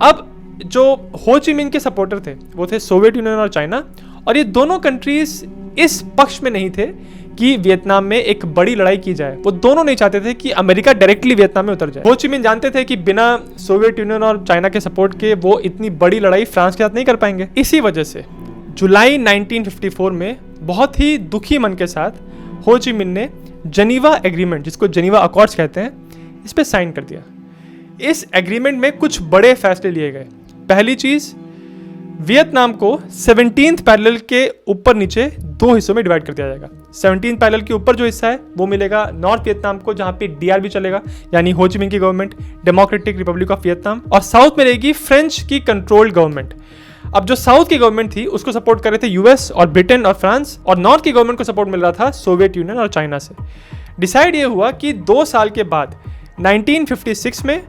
अब जो हो ची मिन के सपोर्टर थे वो थे सोवियत यूनियन और चाइना, और ये दोनों कंट्रीज इस पक्ष में नहीं थे कि वियतनाम में एक बड़ी लड़ाई की जाए। वो दोनों नहीं चाहते थे कि अमेरिका डायरेक्टली वियतनाम में उतर जाए। हो ची मिन जानते थे कि बिना सोवियत यूनियन और चाइना के सपोर्ट के वो इतनी बड़ी लड़ाई फ्रांस के साथ नहीं कर पाएंगे। इसी वजह से जुलाई 1954 में बहुत ही दुखी मन के साथ हो ची मिन ने जनीवा एग्रीमेंट, जिसको जनीवा अकॉर्ड्स कहते हैं, इस पे साइन कर दिया। इस एग्रीमेंट में कुछ बड़े फैसले लिए गए। पहली चीज, वियतनाम को 17th पैरेलल के ऊपर नीचे दो हिस्सों में डिवाइड कर दिया जाएगा। 17th पैरेलल के ऊपर जो हिस्सा है वो मिलेगा नॉर्थ वियतनाम को, जहां पे डीआरवी चलेगा, यानी हो ची मिन की government, democratic Republic of Vietnam, और साउथ में रहेगी फ्रेंच की कंट्रोल्ड गवर्नमेंट। अब जो साउथ की गवर्नमेंट थी उसको सपोर्ट कर रहे थे यूएस और ब्रिटेन और फ्रांस, और नॉर्थ की गवर्नमेंट को सपोर्ट मिल रहा था सोवियत यूनियन और चाइना से। डिसाइड ये हुआ कि 2 साल के बाद 1956 में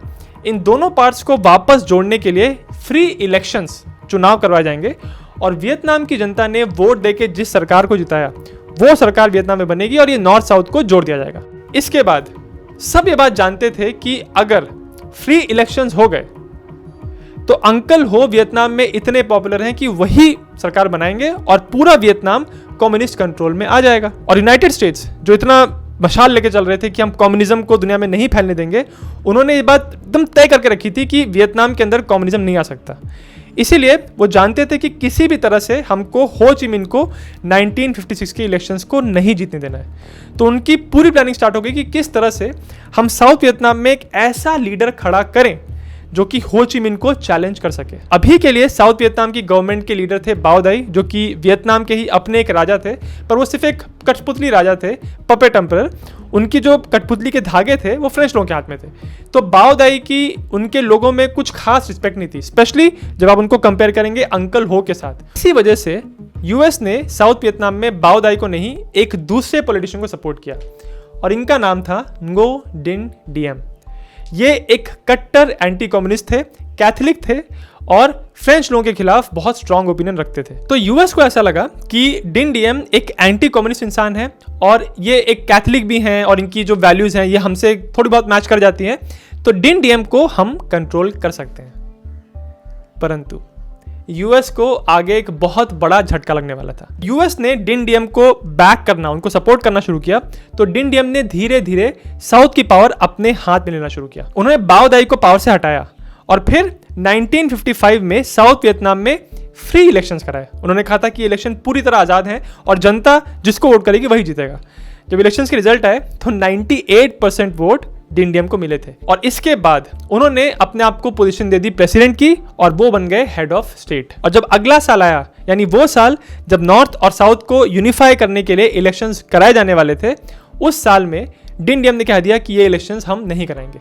इन दोनों पार्ट्स को वापस जोड़ने के लिए फ्री इलेक्शंस, चुनाव करवाए जाएंगे, और वियतनाम की जनता ने वोट देके जिस सरकार को जिताया वो सरकार वियतनाम में बनेगी और ये नॉर्थ साउथ को जोड़ दिया जाएगा। इसके बाद सब ये बात जानते थे कि अगर फ्री इलेक्शंस हो गए तो अंकल हो वियतनाम में इतने पॉपुलर हैं कि वही सरकार बनाएंगे और पूरा वियतनाम कम्युनिस्ट कंट्रोल में आ जाएगा। और यूनाइटेड स्टेट्स जो इतना मशाल लेके चल रहे थे कि हम कम्युनिज्म को दुनिया में नहीं फैलने देंगे, उन्होंने ये बात एकदम तय करके रखी थी कि वियतनाम के अंदर कम्युनिज्म नहीं आ सकता। इसीलिए वो जानते थे कि किसी भी तरह से हमको हो ची मिन को 1956 के इलेक्शंस को नहीं जीतने देना है। तो उनकी पूरी प्लानिंग स्टार्ट हो गई कि किस तरह से हम साउथ वियतनाम में एक ऐसा लीडर खड़ा करें जो कि हो ची मिन को चैलेंज कर सके। अभी के लिए साउथ वियतनाम की गवर्नमेंट के लीडर थे बाओ दाई, जो कि वियतनाम के ही अपने एक राजा थे, पर वो सिर्फ एक कठपुतली राजा थे, पपेट एम्परर। उनकी जो कठपुतली के धागे थे वो फ्रेंच लोगों के हाथ में थे। तो बाओ दाई की उनके लोगों में कुछ खास रिस्पेक्ट नहीं थी, स्पेशली जब आप उनको कंपेयर करेंगे अंकल हो के साथ। इसी वजह से यूएस ने साउथ वियतनाम में बाओ दाई को नहीं, एक दूसरे पॉलिटिशियन को सपोर्ट किया, और इनका नाम था ngo Dinh Diem। ये एक कट्टर एंटी कम्युनिस्ट थे, कैथोलिक थे, और फ्रेंच लोगों के खिलाफ बहुत स्ट्रॉन्ग ओपिनियन रखते थे। तो यूएस को ऐसा लगा कि डिन डियम एक एंटी कम्युनिस्ट इंसान है और ये एक कैथोलिक भी हैं और इनकी जो वैल्यूज हैं ये हमसे थोड़ी बहुत मैच कर जाती हैं, तो डिन डियम को हम कंट्रोल कर सकते हैं। परंतु यूएस को आगे एक बहुत बड़ा झटका लगने वाला था। यूएस ने डिन डियम को बैक करना, उनको सपोर्ट करना शुरू किया, तो डिन डियम ने धीरे धीरे साउथ की पावर अपने हाथ में लेना शुरू किया। उन्होंने बाओ दाई को पावर से हटाया और फिर 1955 में साउथ वियतनाम में फ्री इलेक्शंस कराए। उन्होंने कहा था कि इलेक्शन पूरी तरह आज़ाद हैं और जनता जिसको वोट करेगी वही जीतेगा। जब इलेक्शंस के रिजल्ट आए तो 98% वोट डिन डियम को मिले थे, और इसके बाद उन्होंने अपने आप को पोजीशन दे दी प्रेसिडेंट की और वो बन गए हेड ऑफ स्टेट। और जब अगला साल आया, यानी वो साल जब नॉर्थ और साउथ को यूनिफाई करने के लिए इलेक्शंस कराए जाने वाले थे, उस साल में डिन डियम ने कह दिया कि ये इलेक्शंस हम नहीं कराएंगे,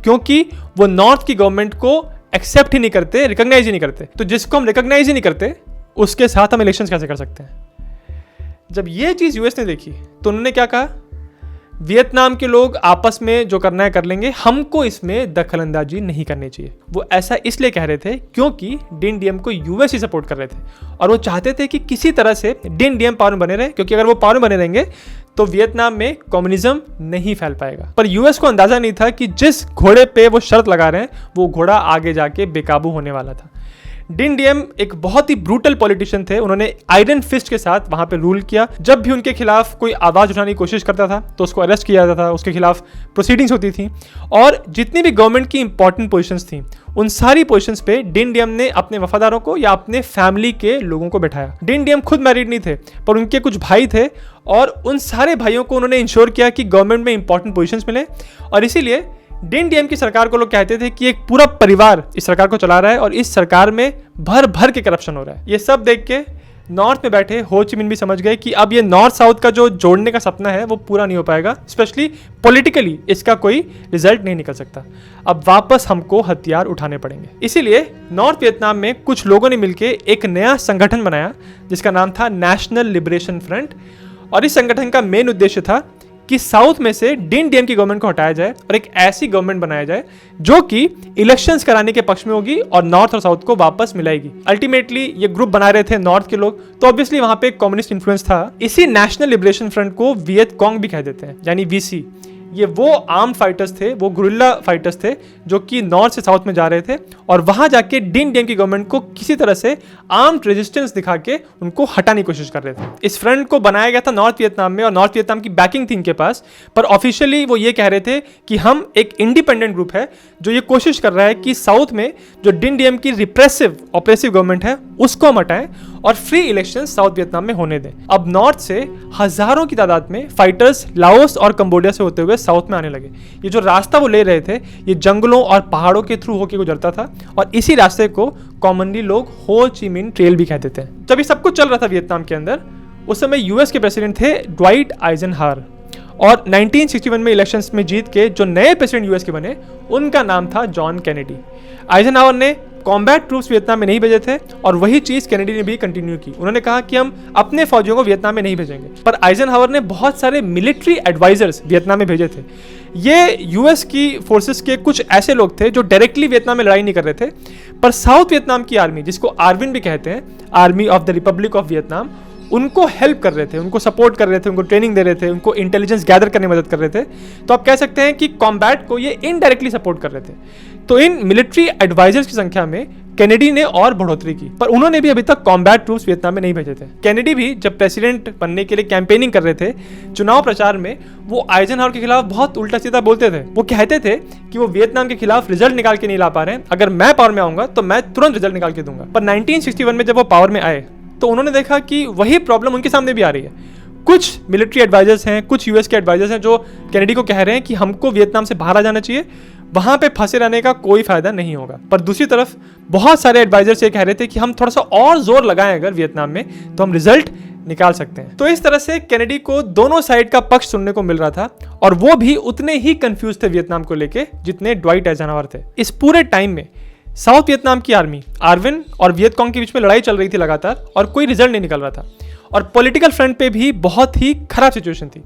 क्योंकि वो नॉर्थ की गवर्नमेंट को एक्सेप्ट ही नहीं करते, रिकॉग्नाइज ही नहीं करते। तो जिसको हम रिकॉग्नाइज ही नहीं करते उसके साथ हम इलेक्शंस कैसे कर सकते हैं। जब ये चीज़ यूएस ने देखी तो उन्होंने क्या कहा, वियतनाम के लोग आपस में जो करना है कर लेंगे, हमको इसमें दखलंदाजी नहीं करनी चाहिए। वो ऐसा इसलिए कह रहे थे क्योंकि डिन डियम को यूएस ही सपोर्ट कर रहे थे और वो चाहते थे कि किसी तरह से डिन डियम पावर में बने रहे, क्योंकि अगर वो पावर में बने रहेंगे तो वियतनाम में कम्युनिज्म नहीं फैल पाएगा। पर यूएस को अंदाजा नहीं था कि जिस घोड़े पे वो शर्त लगा रहे हैं वो घोड़ा आगे जाके बेकाबू होने वाला था। डिन डियम एक बहुत ही ब्रूटल पॉलिटिशियन थे। उन्होंने आयरन फिस्ट के साथ वहां पे रूल किया। जब भी उनके खिलाफ कोई आवाज उठाने की कोशिश करता था तो उसको अरेस्ट किया जाता था, उसके खिलाफ प्रोसीडिंग्स होती थी, और जितनी भी गवर्नमेंट की इंपॉर्टेंट पोजीशंस थी उन सारी पोजीशंस पे डिन डियम ने अपने वफादारों को या अपने फैमिली के लोगों को बैठाया। डिन डियम खुद मैरिड नहीं थे, पर उनके कुछ भाई थे और उन सारे भाइयों को उन्होंने इंश्योर किया कि गवर्नमेंट में इंपॉर्टेंट पोजीशंस मिले। और इसीलिए डिन डियम की सरकार को लोग कहते थे कि एक पूरा परिवार इस सरकार को चला रहा है और इस सरकार में भर भर के करप्शन हो रहा है। ये सब देख के नॉर्थ में बैठे हो ची मिन भी समझ गए कि अब ये नॉर्थ साउथ का जो जोड़ने का सपना है वो पूरा नहीं हो पाएगा, स्पेशली पॉलिटिकली इसका कोई रिजल्ट नहीं निकल सकता। अब वापस हमको हथियार उठाने पड़ेंगे। इसीलिए नॉर्थ वियतनाम में कुछ लोगों ने मिलकर एक नया संगठन बनाया जिसका नाम था नेशनल लिबरेशन फ्रंट। और इस संगठन का मेन उद्देश्य था कि साउथ में से डिन डीएम की गवर्नमेंट को हटाया जाए और एक ऐसी गवर्नमेंट बनाया जाए जो कि इलेक्शंस कराने के पक्ष में होगी और नॉर्थ और साउथ को वापस मिलाएगी। अल्टीमेटली ये ग्रुप बना रहे थे नॉर्थ के लोग, तो ऑब्वियसली वहां पे कम्युनिस्ट इन्फ्लुएंस था। इसी नेशनल लिबरेशन फ्रंट को वियत कॉन्ग भी कह देते हैं, यानी वीसी। ये वो आर्म फाइटर्स थे, वो गुरिल्ला फाइटर्स थे जो कि नॉर्थ से साउथ में जा रहे थे और वहां जाके डिन डीएम की गवर्नमेंट को किसी तरह से आर्म्ड रेजिस्टेंस दिखा के उनको हटाने की कोशिश कर रहे थे। इस फ्रंट को बनाया गया था नॉर्थ वियतनाम में और नॉर्थ वियतनाम की बैकिंग थी इनके पास, पर ऑफिशियली वो ये कह रहे थे कि हम एक इंडिपेंडेंट ग्रुप है जो ये कोशिश कर रहा है कि साउथ में जो डिन डीएम की रिप्रेसिव ऑपरेसिव गवर्नमेंट है उसको हम हटाएं और फ्री इलेक्शन साउथ वियतनाम में होने दें। अब नॉर्थ से हजारों की तादाद में फाइटर्स लाओस और कंबोडिया से होते हुए साउथ में आने लगे। ये जो रास्ता वो ले रहे थे ये जंगलों और पहाड़ों के थ्रू होकर गुजरता था और इसी रास्ते को कॉमनली लोग हो ची मिन ट्रेल भी कहते थे। जब ये सब कुछ चल रहा था वियतनाम के अंदर, उस समय यूएस के प्रेसिडेंट थे ड्वाइट आइजनहावर और 1961 में इलेक्शंस में जीत के जो नए प्रेसिडेंट यूएस के बने उनका नाम था जॉन कैनेडी। आइजनहावर ने कॉम्बैट ट्रूप्स वियतनाम में नहीं भेजे थे और वही चीज कैनेडी ने भी कंटिन्यू की। उन्होंने कहा कि हम अपने फौजियों को वियतनाम में नहीं भेजेंगे, पर आइजनहावर ने बहुत सारे मिलिट्री एडवाइजर्स वियतनाम में भेजे थे। ये यूएस की फोर्सेस के कुछ ऐसे लोग थे जो डायरेक्टली वियतनाम में लड़ाई नहीं कर रहे थे, पर साउथ वियतनाम की आर्मी, जिसको आर्विन भी कहते हैं, army of the Republic of Vietnam, उनको हेल्प कर रहे थे, उनको सपोर्ट कर रहे थे, उनको ट्रेनिंग दे रहे थे, उनको इंटेलिजेंस गैदर करने में मदद कर रहे थे। तो आप कह सकते हैं कि कॉम्बैट को ये इनडायरेक्टली सपोर्ट कर रहे थे। तो इन मिलिट्री एडवाइजर्स की संख्या में कैनेडी ने और बढ़ोतरी की, पर उन्होंने भी अभी तक कॉम्बैट ट्रूप्स वियतनाम में नहीं भेजे थे। कैनेडी भी जब प्रेसिडेंट बनने के लिए कैंपेनिंग कर रहे थे, चुनाव प्रचार में वो आइजनहावर के खिलाफ बहुत उल्टा सीधा बोलते थे। वो कहते थे कि वो वियतनाम के खिलाफ रिजल्ट निकाल के नहीं ला पा रहे हैं, अगर मैं पावर में आऊंगा तो मैं तुरंत रिजल्ट निकाल के दूंगा। पर 1961 में जब वो पावर में आए तो उन्होंने देखा कि वही प्रॉब्लम उनके सामने भी आ रही है। कुछ मिलिट्री एडवाइजर्स हैं, कुछ यूएस के एडवाइजर्स हैं जो कैनेडी को कह रहे हैं कि हमको वियतनाम से बाहर आ जाना चाहिए, वहां पे फंसे रहने का कोई फायदा नहीं होगा। पर दूसरी तरफ बहुत सारे एडवाइजर्स ये कह रहे थे कि हम थोड़ा सा और जोर लगाएं अगर वियतनाम में तो हम रिजल्ट निकाल सकते हैं। तो इस तरह से कैनेडी को दोनों साइड का पक्ष सुनने को मिल रहा था और वो भी उतने ही कंफ्यूज थे वियतनाम को लेके जितने ड्वाइट आइजनहावर थे। इस पूरे टाइम में साउथ वियतनाम की आर्मी, आर्विन और वियत कॉन्ग के बीच में लड़ाई चल रही थी लगातार और कोई रिजल्ट नहीं निकल रहा था। और पॉलिटिकल फ्रंट पे भी बहुत ही खराब सिचुएशन थी,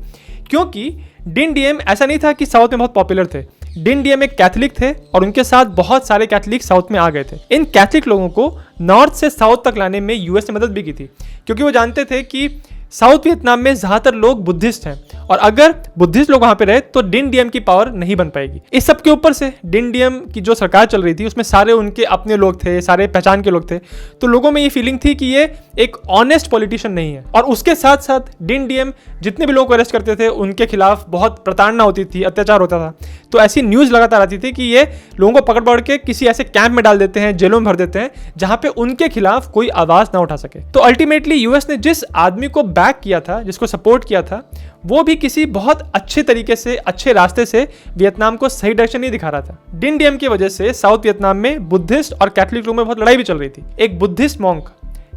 क्योंकि डिन डीएम ऐसा नहीं था कि साउथ में बहुत पॉपुलर थे। डिन डीएम एक कैथलिक थे और उनके साथ बहुत सारे कैथलिक साउथ में आ गए थे। इन कैथलिक लोगों को नॉर्थ से साउथ तक लाने में यूएस ने मदद भी की थी, क्योंकि वो जानते थे कि साउथ वियतनाम में ज्यादातर लोग बुद्धिस्ट हैं और अगर बुद्धिस्ट लोग वहां पे रहे तो डिन डीएम की पावर नहीं बन पाएगी। इस सब के ऊपर से डिन डीएम की जो सरकार चल रही थी उसमें सारे उनके अपने लोग थे, सारे पहचान के लोग थे, तो लोगों में ये फीलिंग थी कि ये एक ऑनेस्ट पॉलिटिशियन नहीं है। और उसके साथ साथ डिन डीएम जितने भी लोग को अरेस्ट करते थे उनके खिलाफ बहुत प्रताड़ना होती थी, अत्याचार होता था। तो ऐसी न्यूज लगातार आती थी कि ये लोगों को पकड़ पकड़ के किसी ऐसे कैंप में डाल देते हैं, जेलों में भर देते हैं जहां पे उनके खिलाफ कोई आवाज ना उठा सके। तो अल्टीमेटली यूएस ने जिस आदमी को बैक किया था, जिसको सपोर्ट किया था, वो भी किसी बहुत अच्छे तरीके से, अच्छे रास्ते से वियतनाम को सही डायरेक्शन नहीं दिखा रहा था। डिन डीएम की वजह से साउथ वियतनाम में बुद्धिस्ट और कैथलिक लोगों में बहुत लड़ाई भी चल रही थी। एक बुद्धिस्ट मॉन्क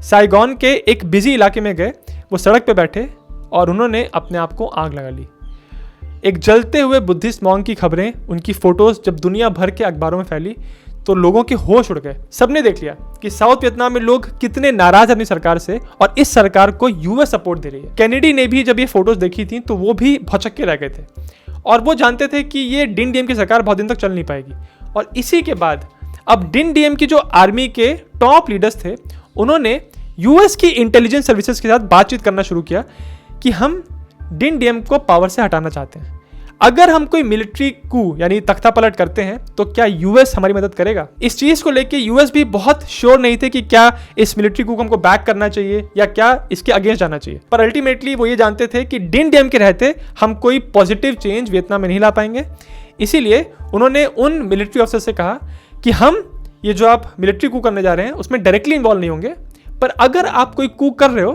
साइगॉन के एक बिजी इलाके में गए, वो सड़क पे बैठे और उन्होंने अपने आप को आग लगा ली। एक जलते हुए बुद्धिस्ट मॉन्क की खबरें, उनकी फोटोज जब दुनिया भर के अखबारों में फैली तो लोगों के होश उड़ गए। सबने देख लिया कि साउथ वियतनाम में लोग कितने नाराज हैं अपनी सरकार से और इस सरकार को यूएस सपोर्ट दे रही है। कैनेडी ने भी जब ये फोटोज देखी थी तो वो भी भौचक्के रह गए थे और वो जानते थे कि ये डिन डीएम की सरकार बहुत दिन तक चल नहीं पाएगी। और इसी के बाद अब डिन डीएम की जो आर्मी के टॉप लीडर्स थे उन्होंने यूएस की इंटेलिजेंस सर्विसेज के साथ बातचीत करना शुरू किया कि हम डिन डीएम को पावर से हटाना चाहते हैं। अगर हम कोई मिलिट्री कू यानी तख्ता पलट करते हैं तो क्या यूएस हमारी मदद करेगा? इस चीज को लेके यूएस भी बहुत श्योर नहीं थे कि क्या इस मिलिट्री कू को हमको बैक करना चाहिए या क्या इसके अगेंस्ट जाना चाहिए। पर अल्टीमेटली वो ये जानते थे कि डिन डीएम के रहते हम कोई पॉजिटिव चेंज वियतनाम में नहीं ला पाएंगे। इसीलिए उन्होंने उन मिलिट्री ऑफिसर से कहा कि हम ये जो आप मिलिट्री कू करने जा रहे हैं उसमें डायरेक्टली इन्वॉल्व नहीं होंगे, पर अगर आप कोई कू कर रहे हो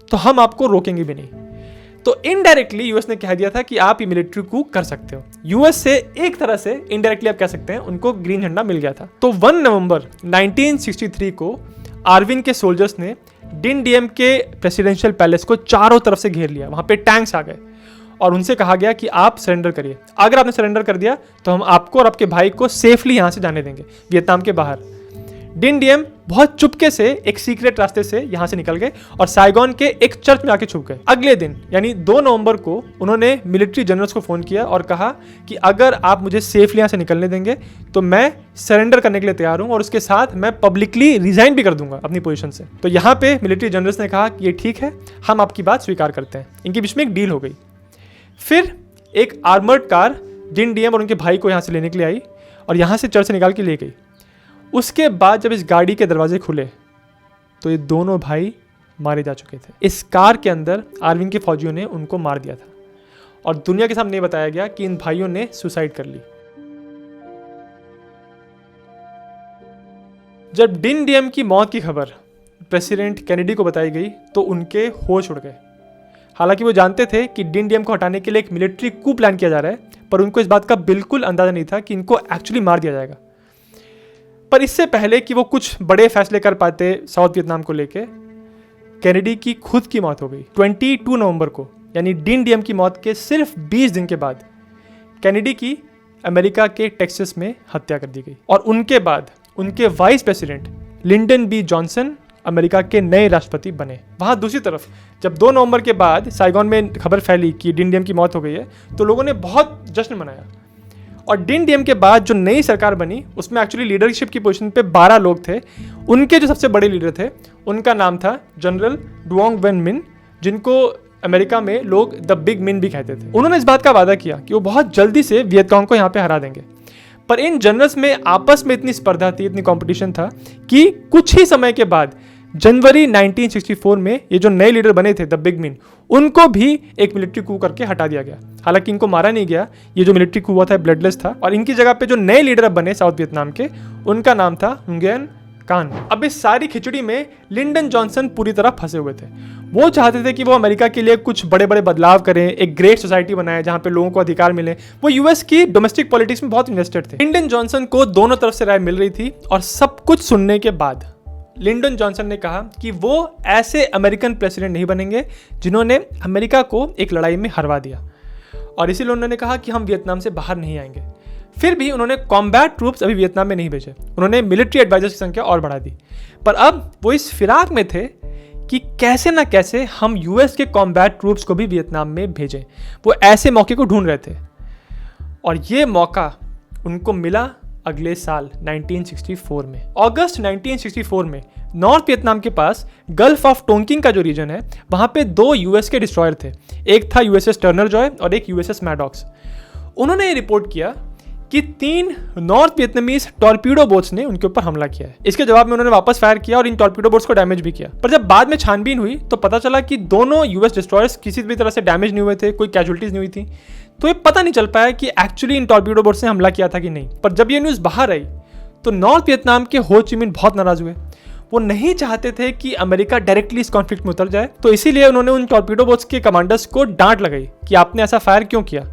तो हम आपको रोकेंगे भी नहीं। तो इनडायरेक्टली यूएस ने कह दिया था कि आप ये मिलिट्री कू कर सकते हो। यूएस से एक तरह से इनडायरेक्टली आप कह सकते हैं उनको ग्रीन झंडा मिल गया था। तो 1 नवंबर 1963 को आर्विन के सोल्जर्स ने डिन डीएम के प्रेसिडेंशियल पैलेस को चारों तरफ से घेर लिया, वहाँ पे टैंक्स आ गए और उनसे कहा गया कि आप सरेंडर करिए। अगर आपने सरेंडर कर दिया तो हम आपको और आपके भाई को सेफली यहाँ से जाने देंगे, वियतनाम के बाहर। डिन डीएम बहुत चुपके से एक सीक्रेट रास्ते से यहाँ से निकल गए और साइगोन के एक चर्च में आके छुप गए। अगले दिन यानी 2 नवंबर को उन्होंने मिलिट्री जनरल्स को फ़ोन किया और कहा कि अगर आप मुझे सेफली यहाँ से निकलने देंगे तो मैं सरेंडर करने के लिए तैयार हूँ और उसके साथ मैं पब्लिकली रिजाइन भी कर दूंगा अपनी पोजीशन से। तो यहाँ पे मिलिट्री जनरल्स ने कहा कि ये ठीक है, हम आपकी बात स्वीकार करते हैं। इनके बीच में एक डील हो गई। फिर एक आर्मर्ड कार डिन डीएम और उनके भाई को यहाँ से लेने के लिए आई और यहाँ से चर्च से निकाल के ले गई। उसके बाद जब इस गाड़ी के दरवाजे खुले तो ये दोनों भाई मारे जा चुके थे। इस कार के अंदर आर्मी के फौजियों ने उनको मार दिया था और दुनिया के सामने बताया गया कि इन भाइयों ने सुसाइड कर ली। जब डिन डीएम की मौत की खबर प्रेसिडेंट कैनेडी को बताई गई तो उनके होश उड़ गए। हालांकि वो जानते थे कि डिन डीएम को हटाने के लिए एक मिलिट्री कू प्लान किया जा रहा है, पर उनको इस बात का बिल्कुल अंदाजा नहीं था कि इनको एक्चुअली मार दिया जाएगा। पर इससे पहले कि वो कुछ बड़े फैसले कर पाते साउथ वियतनाम को लेके, कैनेडी की खुद की मौत हो गई 22 नवंबर को। यानी डिन डीएम की मौत के सिर्फ 20 दिन के बाद कैनेडी की अमेरिका के टेक्सास में हत्या कर दी गई और उनके बाद उनके vice president Lyndon B Johnson America के नए राष्ट्रपति बने। वहाँ दूसरी तरफ जब 2 नवंबर के बाद साइगोन में खबर फैली कि डिन डीएम की मौत हो गई है तो लोगों ने बहुत जश्न मनाया। और डिन डीएम के बाद जो नई सरकार बनी उसमें एक्चुअली लीडरशिप की पोजीशन पे 12 लोग थे। उनके जो सबसे बड़े लीडर थे उनका नाम था जनरल डुओंग वेन मिन, जिनको अमेरिका में लोग द बिग मिन भी कहते थे। उन्होंने इस बात का वादा किया कि वो बहुत जल्दी से वियतकांग को यहाँ पे हरा देंगे। पर इन जनरल्स में आपस में इतनी स्पर्धा थी, इतनी कंपटीशन था कि कुछ ही समय के बाद जनवरी 1964 में ये जो नए लीडर बने थे द बिग मिन, उनको भी एक मिलिट्री कू करके हटा दिया गया। हालांकि इनको मारा नहीं गया, ये जो मिलिट्री कू हुआ था ब्लडलेस था और इनकी जगह पे जो नए लीडर अब बने साउथ वियतनाम के, उनका नाम था हुंगेन कान। अब इस सारी खिचड़ी में लिंडन जॉनसन पूरी तरह फंसे हुए थे। वो चाहते थे कि वो अमेरिका के लिए कुछ बड़े बड़े बदलाव करें, एक ग्रेट सोसाइटी बनाए जहां पे लोगों को अधिकार मिले। वो यूएस की डोमेस्टिक पॉलिटिक्स में बहुत इन्वेस्टेड थे। लिंडन जॉनसन को दोनों तरफ से राय मिल रही थी और सब कुछ सुनने के बाद लिंडन जॉनसन ने कहा कि वो ऐसे अमेरिकन प्रेसिडेंट नहीं बनेंगे जिन्होंने अमेरिका को एक लड़ाई में हरवा दिया, और इसीलिए उन्होंने कहा कि हम वियतनाम से बाहर नहीं आएंगे। फिर भी उन्होंने कॉम्बैट ट्रूप्स अभी वियतनाम में नहीं भेजे, उन्होंने मिलिट्री एडवाइजर्स की संख्या और बढ़ा दी। पर अब वो इस फिराक में थे कि कैसे ना कैसे हम यूएस के कॉम्बैट ट्रूप्स को भी वियतनाम में भेजें। वो ऐसे मौके को ढूंढ रहे थे और ये मौका उनको मिला अगले साल 1964 में। अगस्त 1964 में नॉर्थ वियतनाम के पास गल्फ ऑफ टोंकिंग का जो रीजन है वहां पे 2 यूएस के डिस्ट्रॉयर थे। एक था यूएसएस टर्नर जॉय और एक यूएसएस मैडॉक्स। उन्होंने ये रिपोर्ट किया कि 3 नॉर्थ वियतनामीज टॉर्पीडो बोट्स ने उनके ऊपर हमला किया है। इसके जवाब में उन्होंने वापस फायर किया और इन टॉर्पीडो बोट्स को डैमेज भी किया। पर जब बाद में छानबीन हुई तो पता चला कि दोनों यूएस डिस्ट्रॉयर्स किसी भी तरह से डैमेज नहीं हुए थे, कोई कैजुअलिटीज नहीं हुई थी। तो ये पता नहीं चल पाया कि एक्चुअली इन टॉर्पीडो बोट्स ने हमला किया था कि नहीं। पर जब ये न्यूज़ बाहर आई तो नॉर्थ वियतनाम के हो ची मिन बहुत नाराज हुए। वो नहीं चाहते थे कि अमेरिका डायरेक्टली इस कॉन्फ्लिक्ट में उतर जाए, तो इसीलिए उन्होंने उन टॉर्पीडो बोट्स के कमांडर्स को डांट लगाई कि आपने ऐसा फायर क्यों किया।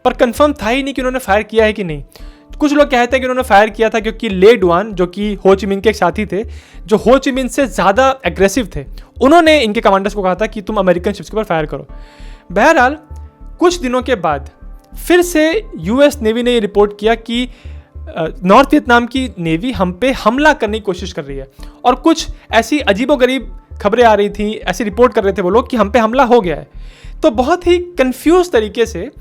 पर कंफर्म था ही नहीं कि उन्होंने फायर किया है कि नहीं। कुछ लोग कहते हैं कि उन्होंने फायर किया था क्योंकि ले डुआन, जो कि हो ची मिन के एक साथी थे, जो हो ची मिन से ज़्यादा एग्रेसिव थे, उन्होंने इनके कमांडर्स को कहा था कि तुम अमेरिकन शिप्स के ऊपर फायर करो। बहरहाल कुछ दिनों के बाद फिर से यूएस नेवी ने ये रिपोर्ट किया कि नॉर्थ वियतनाम की नेवी हम पे हमला करने की कोशिश कर रही है, और कुछ ऐसी अजीबोगरीब खबरें आ रही थी, ऐसी रिपोर्ट कर रहे थे वो लोग कि हम पे हमला हो गया है। तो बहुत ही कंफ्यूज तरीके से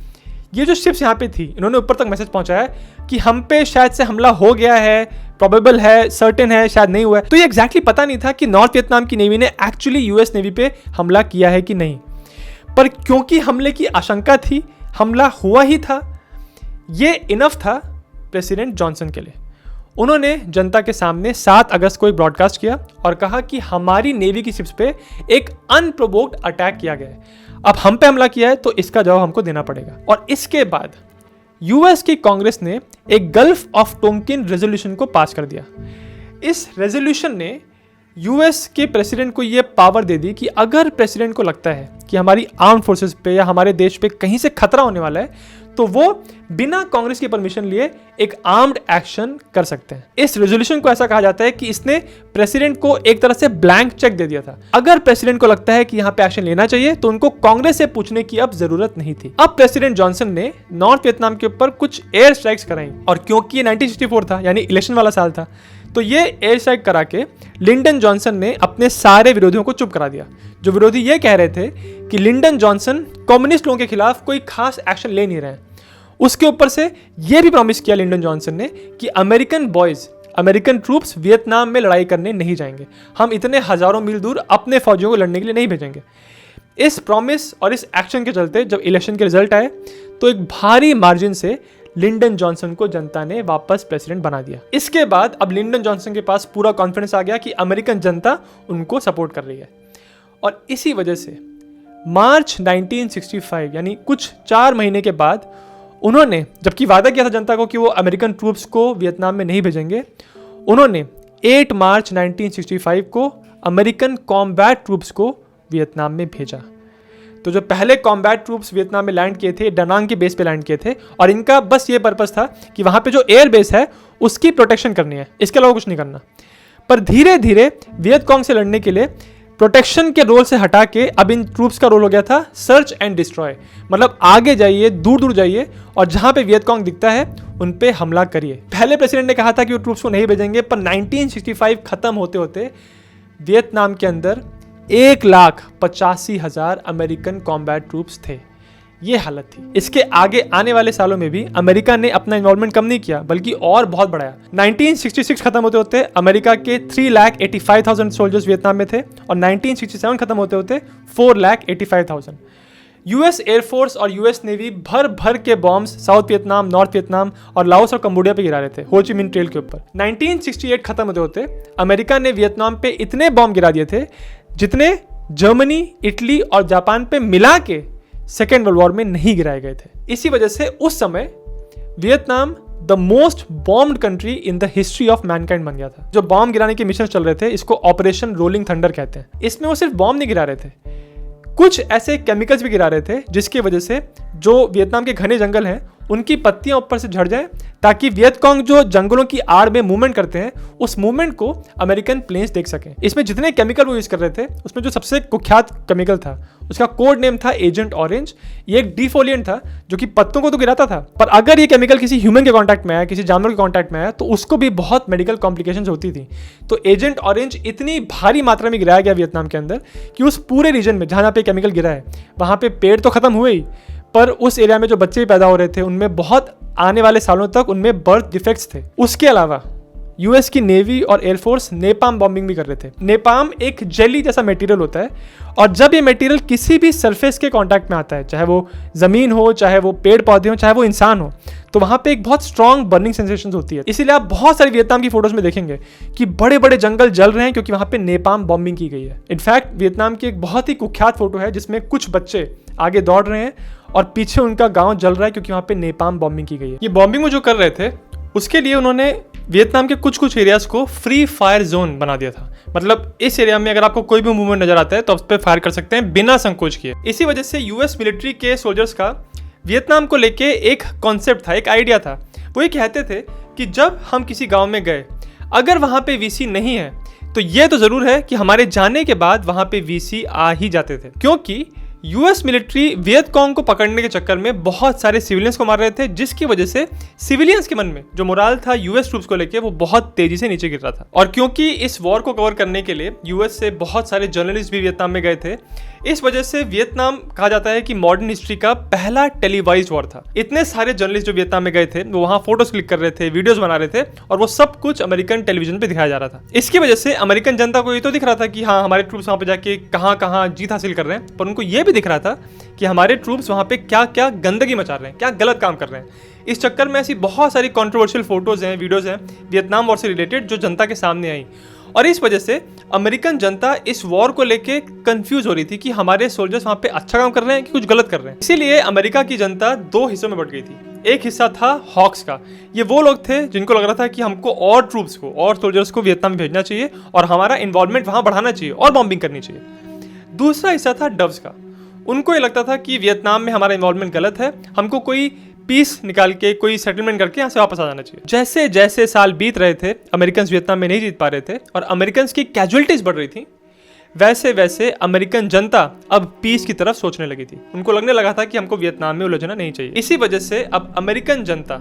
ये जो शिप्स यहाँ पे थी, इन्होंने ऊपर तक मैसेज पहुंचाया कि हम पे शायद से हमला हो गया है, प्रोबेबल है, सर्टेन है, शायद नहीं हुआ है। तो ये एग्जैक्टली पता नहीं था कि नॉर्थ वियतनाम की नेवी ने एक्चुअली यूएस नेवी पे हमला किया है कि नहीं। पर क्योंकि हमले की आशंका थी, हमला हुआ ही था, ये इनफ था प्रेसिडेंट जॉनसन के लिए। उन्होंने जनता के सामने 7 अगस्त को एक ब्रॉडकास्ट किया और कहा कि हमारी नेवी की शिप्स पे एक अनप्रोवोक्ड अटैक किया गया है, अब हम पे हमला किया है तो इसका जवाब हमको देना पड़ेगा। और इसके बाद यूएस की कांग्रेस ने एक गल्फ ऑफ टोंकिन रेजोल्यूशन को पास कर दिया। इस रेजोल्यूशन ने यूएस के प्रेसिडेंट को यह पावर दे दी कि अगर प्रेसिडेंट को लगता है कि हमारी आर्म फोर्सेस पे या हमारे देश पे कहीं से खतरा होने वाला है तो वो बिना कांग्रेस की परमिशन लिए एक आर्म्ड एक्शन कर सकते हैं। इस रेजोल्यूशन को ऐसा कहा जाता है कि इसने प्रेसिडेंट को एक तरह से ब्लैंक चेक दे दिया था। अगर प्रेसिडेंट को लगता है कि यहाँ पे एक्शन लेना चाहिए तो उनको कांग्रेस से पूछने की अब जरूरत नहीं थी। अब प्रेसिडेंट जॉनसन ने नॉर्थ वियतनाम के ऊपर कुछ एयर स्ट्राइक्स कराई और क्योंकि ये 1964 था यानी इलेक्शन वाला साल था, तो ये एयर स्ट्राइक करा के लिंडन जॉनसन ने अपने सारे विरोधियों को चुप करा दिया। जो विरोधी ये कह रहे थे कि लिंडन जॉनसन कम्युनिस्ट लोगों के खिलाफ कोई खास एक्शन ले नहीं रहे हैं। उसके ऊपर से ये भी प्रॉमिस किया लिंडन जॉनसन ने कि अमेरिकन ट्रूप्स वियतनाम में लड़ाई करने नहीं जाएंगे, हम इतने हजारों मील दूर अपने फौजियों को लड़ने के लिए नहीं भेजेंगे। इस प्रॉमिस और इस एक्शन के चलते जब इलेक्शन के रिजल्ट आए तो एक भारी मार्जिन से लिंडन जॉनसन को जनता ने वापस प्रेसिडेंट बना दिया। इसके बाद अब लिंडन जॉनसन के पास पूरा कॉन्फिडेंस आ गया कि अमेरिकन जनता उनको सपोर्ट कर रही है। और इसी वजह से मार्च 1965 यानी कुछ 4 महीने के बाद उन्होंने, जबकि वादा किया था जनता को कि वो अमेरिकन ट्रूप्स को वियतनाम में नहीं भेजेंगे, उन्होंने 8 मार्च 1965 को अमेरिकन कॉम्बैट ट्रूप्स को वियतनाम में भेजा। तो जो पहले कॉम्बैट ट्रूप्स वियतनाम में लैंड किए थे, डनांग के बेस पे लैंड किए थे और इनका बस ये पर्पस था कि वहाँ पे जो एयर बेस है उसकी प्रोटेक्शन करनी है, इसके अलावा कुछ नहीं करना। पर धीरे धीरे वियतकॉन्ग से लड़ने के लिए प्रोटेक्शन के रोल से हटा के अब इन ट्रूप्स का रोल हो गया था सर्च एंड डिस्ट्रॉय, मतलब आगे जाइए, दूर दूर जाइए और जहां पे वियतकॉन्ग दिखता है उन पे हमला करिए। पहले प्रेसिडेंट ने कहा था कि वो ट्रूप्स को नहीं भेजेंगे, पर 1965 खत्म होते होते वियतनाम के अंदर 1,85,000 अमेरिकन कॉम्बैट ट्रूप्स थे। ये हालत थी। इसके आगे आने वाले सालों में भी अमेरिका ने अपना इन्वॉल्वमेंट कम नहीं किया बल्कि और बहुत बढ़ाया। 1966 खत्म होते होते अमेरिका के 3,85,000 सोल्जर्स वियतनाम में थे और 1967 खत्म होते होते 4,85,000। यूएस एयरफोर्स और यूएस नेवी भर भर के bombs south Vietnam, north Vietnam और लाओस और कंबोडिया पे गिरा रहे थे, हो ची मिन ट्रेल के ऊपर। 1968 खत्म होते होते अमेरिका ने वियतनाम पे इतने बॉम्ब गिरा दिए थे जितने जर्मनी, इटली और जापान पे मिला के सेकेंड वर्ल्ड वॉर में नहीं गिराए गए थे। इसी वजह से उस समय Vietnam the most bombed country in the history of Mankind बन गया था। जो बॉम्ब गिराने के मिशन चल रहे थे, इसको ऑपरेशन रोलिंग थंडर कहते हैं। इसमें वो सिर्फ बॉम्ब नहीं गिरा रहे थे, कुछ ऐसे केमिकल्स भी गिरा रहे थे जिसकी वजह से जो वियतनाम के घने जंगल हैं उनकी पत्तियां ऊपर से झड़ जाएं, ताकि वियतकॉन्ग जो जंगलों की आड़ में मूवमेंट करते हैं उस मूवमेंट को अमेरिकन प्लेन्स देख सकें। इसमें जितने केमिकल वो यूज कर रहे थे उसमें जो सबसे कुख्यात केमिकल था उसका कोड नेम था एजेंट ऑरेंज। ये एक डिफोलिएंट था जो कि पत्तों को तो गिराता था, पर अगर ये केमिकल किसी ह्यूमन के कांटेक्ट में आया, किसी जानवर के कांटेक्ट में आया तो उसको भी बहुत मेडिकल कॉम्प्लिकेशंस होती थी। तो एजेंट ऑरेंज इतनी भारी मात्रा में गिराया गया वियतनाम के अंदर कि उस पूरे रीजन में जहाँ पे केमिकल गिरा है वहाँ पे पेड़ तो खत्म हुए ही, पर उस एरिया में जो बच्चे पैदा हो रहे थे उनमें बहुत आने वाले सालों तक उनमें बर्थ डिफेक्ट्स थे। उसके अलावा यूएस की नेवी और एयरफोर्स नेपाम बॉम्बिंग भी कर रहे थे। नेपाम एक जेली जैसा मटेरियल होता है और जब ये मटेरियल किसी भी सरफेस के कांटेक्ट में आता है, चाहे वो जमीन हो, चाहे वो पेड़ पौधे हो, चाहे वो इंसान हो, तो वहाँ पे एक बहुत स्ट्रॉन्ग बर्निंग सेंसेशन होती है। इसीलिए आप बहुत सारी वियतनाम की फोटोज में देखेंगे कि बड़े बड़े जंगल जल रहे हैं क्योंकि वहाँ पे नेपाम बॉम्बिंग की गई है। इनफैक्ट वियतनाम की एक बहुत ही कुख्यात फोटो है जिसमें कुछ बच्चे आगे दौड़ रहे हैं और पीछे उनका गांव जल रहा है क्योंकि वहाँ पे नेपाम बॉम्बिंग की गई है। ये बॉम्बिंग वो जो कर रहे थे उसके लिए उन्होंने वियतनाम के कुछ कुछ एरियाज को फ्री फायर जोन बना दिया था। मतलब इस एरिया में अगर आपको कोई भी मूवमेंट नजर आता है तो उस पर फायर कर सकते हैं बिना संकोच किए। इसी वजह से यूएस मिलिट्री के सोल्जर्स का वियतनाम को लेके एक कॉन्सेप्ट था, एक आइडिया था। वो ये कहते थे कि जब हम किसी गाँव में गए, अगर वहाँ पे वीसी नहीं है तो ये तो जरूर है कि हमारे जाने के बाद वहाँ पे वीसी आ ही जाते थे, क्योंकि यूएस मिलिट्री वियतकॉन्ग को पकड़ने के चक्कर में बहुत सारे सिविलियंस को मार रहे थे, जिसकी वजह से सिविलियंस के मन में जो मोराल था यूएस ट्रूप्स को लेके वो बहुत तेजी से नीचे गिर रहा था। और क्योंकि इस वॉर को कवर करने के लिए यूएस से बहुत सारे जर्नलिस्ट भी वियतनाम में गए थे, इस वजह से वियतनाम कहा जाता है कि मॉडर्न हिस्ट्री का पहला टेलीवाइज्ड वॉर था। इतने सारे जर्नलिस्ट जो वियतनाम में गए थे वो वहाँ फोटोज क्लिक कर रहे थे, वीडियोज बना रहे थे और वो सब कुछ अमेरिकन टेलीविजन पे दिखाया जा रहा था। इसकी वजह से अमेरिकन जनता को ये तो दिख रहा था कि हाँ हमारे ट्रूप्स वहाँ पे जाके कहाँ कहाँ जीत हासिल कर रहे हैं, पर उनको ये भी दिख रहा था कि हमारे ट्रूप्स वहाँ पे क्या क्या गंदगी मचा रहे हैं, क्या गलत काम कर रहे हैं। इस चक्कर में ऐसी बहुत सारी कंट्रोवर्शियल फोटोज हैं, वीडियोज हैं वियतनाम वॉर से रिलेटेड जो जनता के सामने आई, और इस वजह से अमेरिकन जनता इस वॉर को लेके कंफ्यूज हो रही थी कि हमारे सोल्जर्स वहाँ पे अच्छा काम कर रहे हैं कि कुछ गलत कर रहे हैं। इसीलिए अमेरिका की जनता 2 हिस्सों में बट गई थी। एक हिस्सा था हॉक्स का, ये वो लोग थे जिनको लग रहा था कि हमको और ट्रूप्स को और सोल्जर्स को वियतनाम में भेजना चाहिए और हमारा इन्वॉल्वमेंट वहाँ बढ़ाना चाहिए और बॉम्बिंग करनी चाहिए। दूसरा हिस्सा था डव्स का, उनको ये लगता था कि वियतनाम में हमारा इन्वॉल्वमेंट गलत है, हमको कोई पीस निकाल के कोई सेटलमेंट करके यहाँ से वापस आ जाना चाहिए। जैसे जैसे साल बीत रहे थे, अमेरिकन वियतनाम में नहीं जीत पा रहे थे और अमेरिकन की कैजुअलिटीज बढ़ रही थी, वैसे वैसे अमेरिकन जनता अब पीस की तरफ सोचने लगी थी। उनको लगने लगा था कि हमको वियतनाम में उलझना नहीं चाहिए। इसी वजह से अब अमेरिकन जनता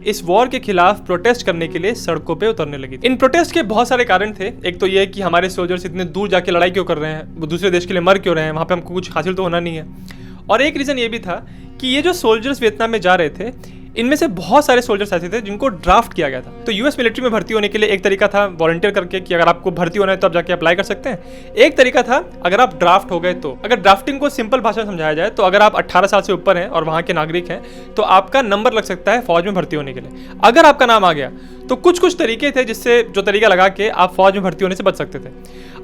इस वॉर के खिलाफ प्रोटेस्ट करने के लिए सड़कों पे उतरने लगी थी। इन प्रोटेस्ट के बहुत सारे कारण थे। एक तो ये कि हमारे सोल्जर्स इतने दूर जाके लड़ाई क्यों कर रहे हैं, वो दूसरे देश के लिए मर क्यों रहे हैं, वहाँ पे हमको कुछ हासिल तो होना नहीं है। और एक रीज़न ये भी था कि ये जो सोल्जर्स वियतनाम में जा रहे थे, इनमें से बहुत सारे सोल्जर्स ऐसे थे जिनको ड्राफ्ट किया गया था। तो यूएस मिलिट्री में भर्ती होने के लिए एक तरीका था वॉलंटियर करके, कि अगर आपको भर्ती होना है तो आप जाके अप्लाई कर सकते हैं। एक तरीका था अगर आप ड्राफ्ट हो गए तो। अगर ड्राफ्टिंग को सिंपल भाषा में समझाया जाए तो अगर आप 18 साल से ऊपर हैं और वहाँ के नागरिक हैं तो आपका नंबर लग सकता है फौज में भर्ती होने के लिए। अगर आपका नाम आ गया तो कुछ तरीके थे जिससे जो तरीका लगा के आप फौज में भर्ती होने से बच सकते थे।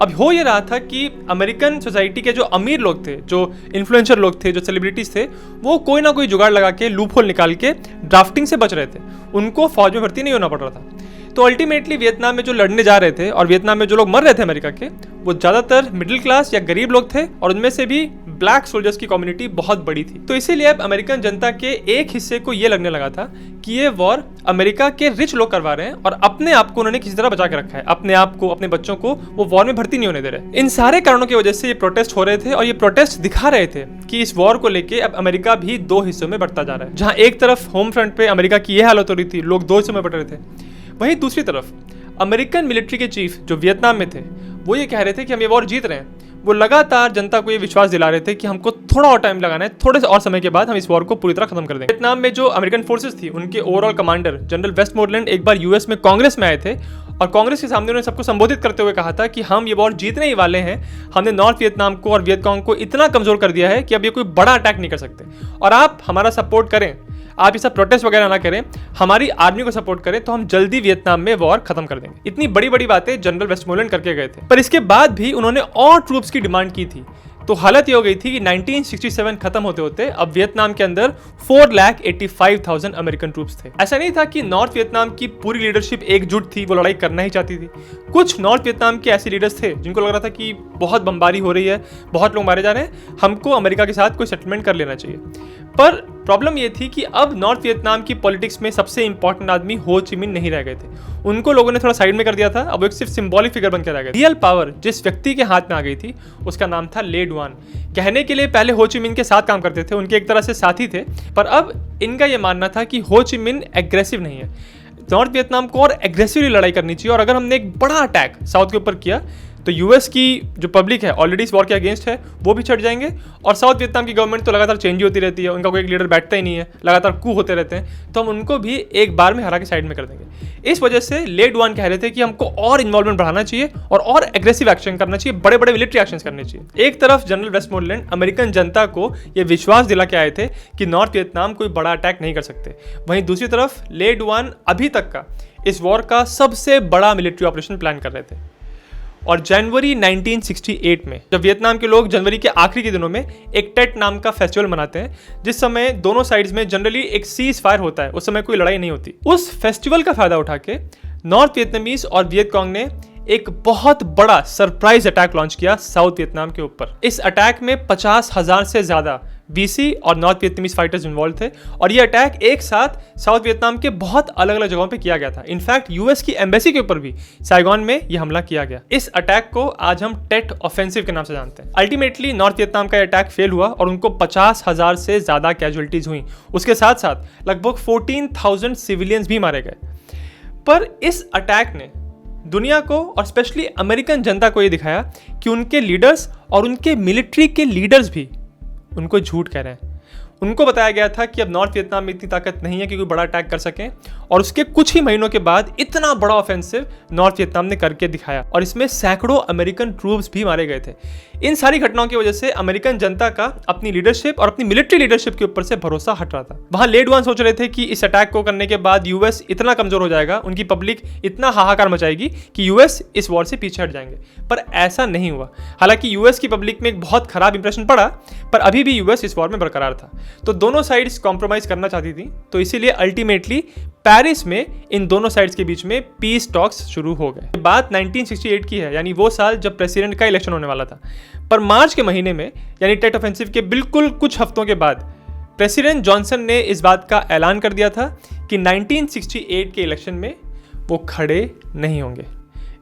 अब हो ये रहा था कि अमेरिकन सोसाइटी के जो अमीर लोग थे, जो इन्फ्लुएंसर लोग थे, जो सेलिब्रिटीज थे, वो कोई ना कोई जुगाड़ लगा के लूप होल निकाल के ड्राफ्टिंग से बच रहे थे। उनको फौज में भर्ती नहीं होना पड़ रहा था। तो अल्टीमेटली वियतनाम में जो लड़ने जा रहे थे और वियतनाम में जो लोग मर रहे थे अमेरिका के, वो ज़्यादातर मिडिल क्लास या गरीब लोग थे और उनमें से भी ब्लैक सोल्जर्स की कम्युनिटी बहुत बड़ी थी। तो इसीलिए अब अमेरिकन जनता के एक हिस्से को ये लगने लगा था कि ये वॉर अमेरिका के रिच लोग करवा रहे हैं और अपने आप को उन्होंने किसी तरह बचा के रखा है। अपने आप को, अपने बच्चों को वो वॉर में भर्ती नहीं होने दे रहे। इन सारे कारणों की वजह से ये प्रोटेस्ट हो रहे थे और ये प्रोटेस्ट दिखा रहे थे कि इस वॉर को लेके अब अमेरिका भी दो हिस्सों में बढ़ता जा रहा है। जहाँ एक तरफ होम फ्रंट पे अमेरिका की ये हालत हो रही थी, लोग दो हिस्सों में बढ़ रहे थे, वहीं दूसरी तरफ अमेरिकन मिलिट्री के चीफ जो वियतनाम में थे, वो ये कह रहे थे कि हम ये वॉर जीत रहे हैं। वो लगातार जनता को ये विश्वास दिला रहे थे कि हमको थोड़ा और टाइम लगाना है, थोड़े से और समय के बाद हम इस वॉर को पूरी तरह खत्म कर देंगे। वियतनाम में जो अमेरिकन फोर्सेस थी, उनके ओवरऑल कमांडर जनरल वेस्टमोरलैंड एक बार यूएस में कांग्रेस में आए थे और कांग्रेस के सामने उन्होंने सबको संबोधित करते हुए कहा था कि हम ये वॉर जीतने ही वाले हैं। हमने नॉर्थ वियतनाम को और वियतकांग को इतना कमजोर कर दिया है कि अब ये कोई बड़ा अटैक नहीं कर सकते और आप हमारा सपोर्ट करें, आप ये सब प्रोटेस्ट वगैरह ना करें, हमारी आर्मी को सपोर्ट करें तो हम जल्दी वियतनाम में वॉर खत्म कर देंगे। इतनी बड़ी बड़ी बातें जनरल वेस्टमोरलैंड करके गए थे। पर इसके बाद भी उन्होंने और ट्रूप्स की डिमांड की थी। तो हालत ये हो गई थी कि 1967 खत्म होते होते अब वियतनाम के अंदर 4,85,000 अमेरिकन ट्रूप्स थे। ऐसा नहीं था कि नॉर्थ वियतनाम की पूरी लीडरशिप एकजुट थी, वो लड़ाई करना ही चाहती थी। कुछ नॉर्थ वियतनाम के ऐसे लीडर्स थे जिनको लग रहा था कि बहुत बमबारी हो रही है, बहुत लोग मारे जा रहे हैं, हमको अमेरिका के साथ कोई सेटलमेंट कर लेना चाहिए। पर प्रॉब्लम ये थी कि अब नॉर्थ वियतनाम की पॉलिटिक्स में सबसे इंपॉर्टेंट आदमी हो ची मिन नहीं रह गए थे। उनको लोगों ने थोड़ा साइड में कर दिया था। अब वो एक सिर्फ सिंबॉलिक फिगर बन के रह गए। रियल पावर जिस व्यक्ति के हाथ में आ गई थी उसका नाम था ले डुआन। कहने के लिए पहले हो ची मिन के साथ काम करते थे, उनके एक तरह से साथी थे, पर अब इनका यह मानना था कि हो ची मिन एग्रेसिव नहीं है, नॉर्थ वियतनाम को और एग्रेसिवली लड़ाई करनी चाहिए। और अगर हमने एक बड़ा अटैक साउथ के ऊपर किया तो यूएस की जो पब्लिक है ऑलरेडी इस वॉर के अगेंस्ट है, वो भी छट जाएंगे और साउथ वियतनाम की गवर्नमेंट तो लगातार चेंज होती रहती है, उनका कोई एक लीडर बैठता ही नहीं है, लगातार कू होते रहते हैं, तो हम उनको भी एक बार में हरा के साइड में कर देंगे। इस वजह से ले डुआन कह रहे थे कि हमको और इन्वॉल्वमेंट बढ़ाना चाहिए और एग्रेसिव एक्शन करना चाहिए, बड़े बड़े मिलिट्री एक्शन करने चाहिए। एक तरफ जनरल वेस्टमोरलैंड अमेरिकन जनता को ये विश्वास दिला के आए थे कि नॉर्थ वियतनाम कोई बड़ा अटैक नहीं कर सकते, वहीं दूसरी तरफ ले डुआन अभी तक का इस वॉर का सबसे बड़ा मिलिट्री ऑपरेशन प्लान कर रहे थे। और जनवरी 1968 में जब वियतनाम के लोग जनवरी के आखिरी के दिनों में एक टेट नाम का फेस्टिवल मनाते हैं, जिस समय दोनों साइड्स में जनरली एक सीज फायर होता है, उस समय कोई लड़ाई नहीं होती, उस फेस्टिवल का फायदा उठा के नॉर्थ वियतनामीज और वियतकांग ने एक बहुत बड़ा सरप्राइज अटैक लॉन्च किया साउथ वियतनाम के ऊपर। इस अटैक में 50,000 से ज्यादा बीसी और नॉर्थ वियतनामीज फाइटर्स इन्वॉल्व थे और ये अटैक एक साथ साउथ वियतनाम के बहुत अलग अलग जगहों पे किया गया था। इनफैक्ट यूएस की एम्बेसी के ऊपर भी साइगॉन में ये हमला किया गया। इस अटैक को आज हम टेट ऑफेंसिव के नाम से जानते हैं। अल्टीमेटली नॉर्थ वियतनाम का अटैक फेल हुआ और उनको 50,000 से ज्यादा कैजुअलिटीज हुई। उसके साथ साथ लगभग 14,000 सिविलियंस भी मारे गए। पर इस अटैक ने दुनिया को और स्पेशली अमेरिकन जनता को ये दिखाया कि उनके लीडर्स और उनके मिलिट्री के लीडर्स भी उनको झूठ कह रहे हैं। उनको बताया गया था कि अब नॉर्थ वियतनाम में इतनी ताकत नहीं है कि कोई बड़ा अटैक कर सकें और उसके कुछ ही महीनों के बाद इतना बड़ा ऑफेंसिव नॉर्थ वियतनाम ने करके दिखाया और इसमें सैकड़ों अमेरिकन ट्रूप्स भी मारे गए थे। इन सारी घटनाओं की वजह से अमेरिकन जनता का अपनी लीडरशिप और अपनी मिलिट्री लीडरशिप के ऊपर से भरोसा हट रहा था। वहां ले डुआन सोच रहे थे कि इस अटैक को करने के बाद यूएस इतना कमजोर हो जाएगा, उनकी पब्लिक इतना हाहाकार मचाएगी कि यूएस इस वॉर से पीछे हट जाएंगे, पर ऐसा नहीं हुआ। हालांकि यूएस की पब्लिक में एक बहुत खराब इंप्रेशन पड़ा, पर अभी भी यूएस इस वॉर में बरकरार था। तो दोनों साइड्स कॉम्प्रोमाइज करना चाहती थी, तो इसीलिए अल्टीमेटली पेरिस में इन दोनों साइड्स के बीच में पीस टॉक्स शुरू हो गए। बात 1968 की है, यानी वो साल जब प्रेसिडेंट का इलेक्शन होने वाला था। पर मार्च के महीने में यानी टेट ऑफेंसिव के बिल्कुल कुछ हफ्तों के बाद प्रेसिडेंट जॉनसन ने इस बात का ऐलान कर दिया था कि 1968 के इलेक्शन में वो खड़े नहीं होंगे।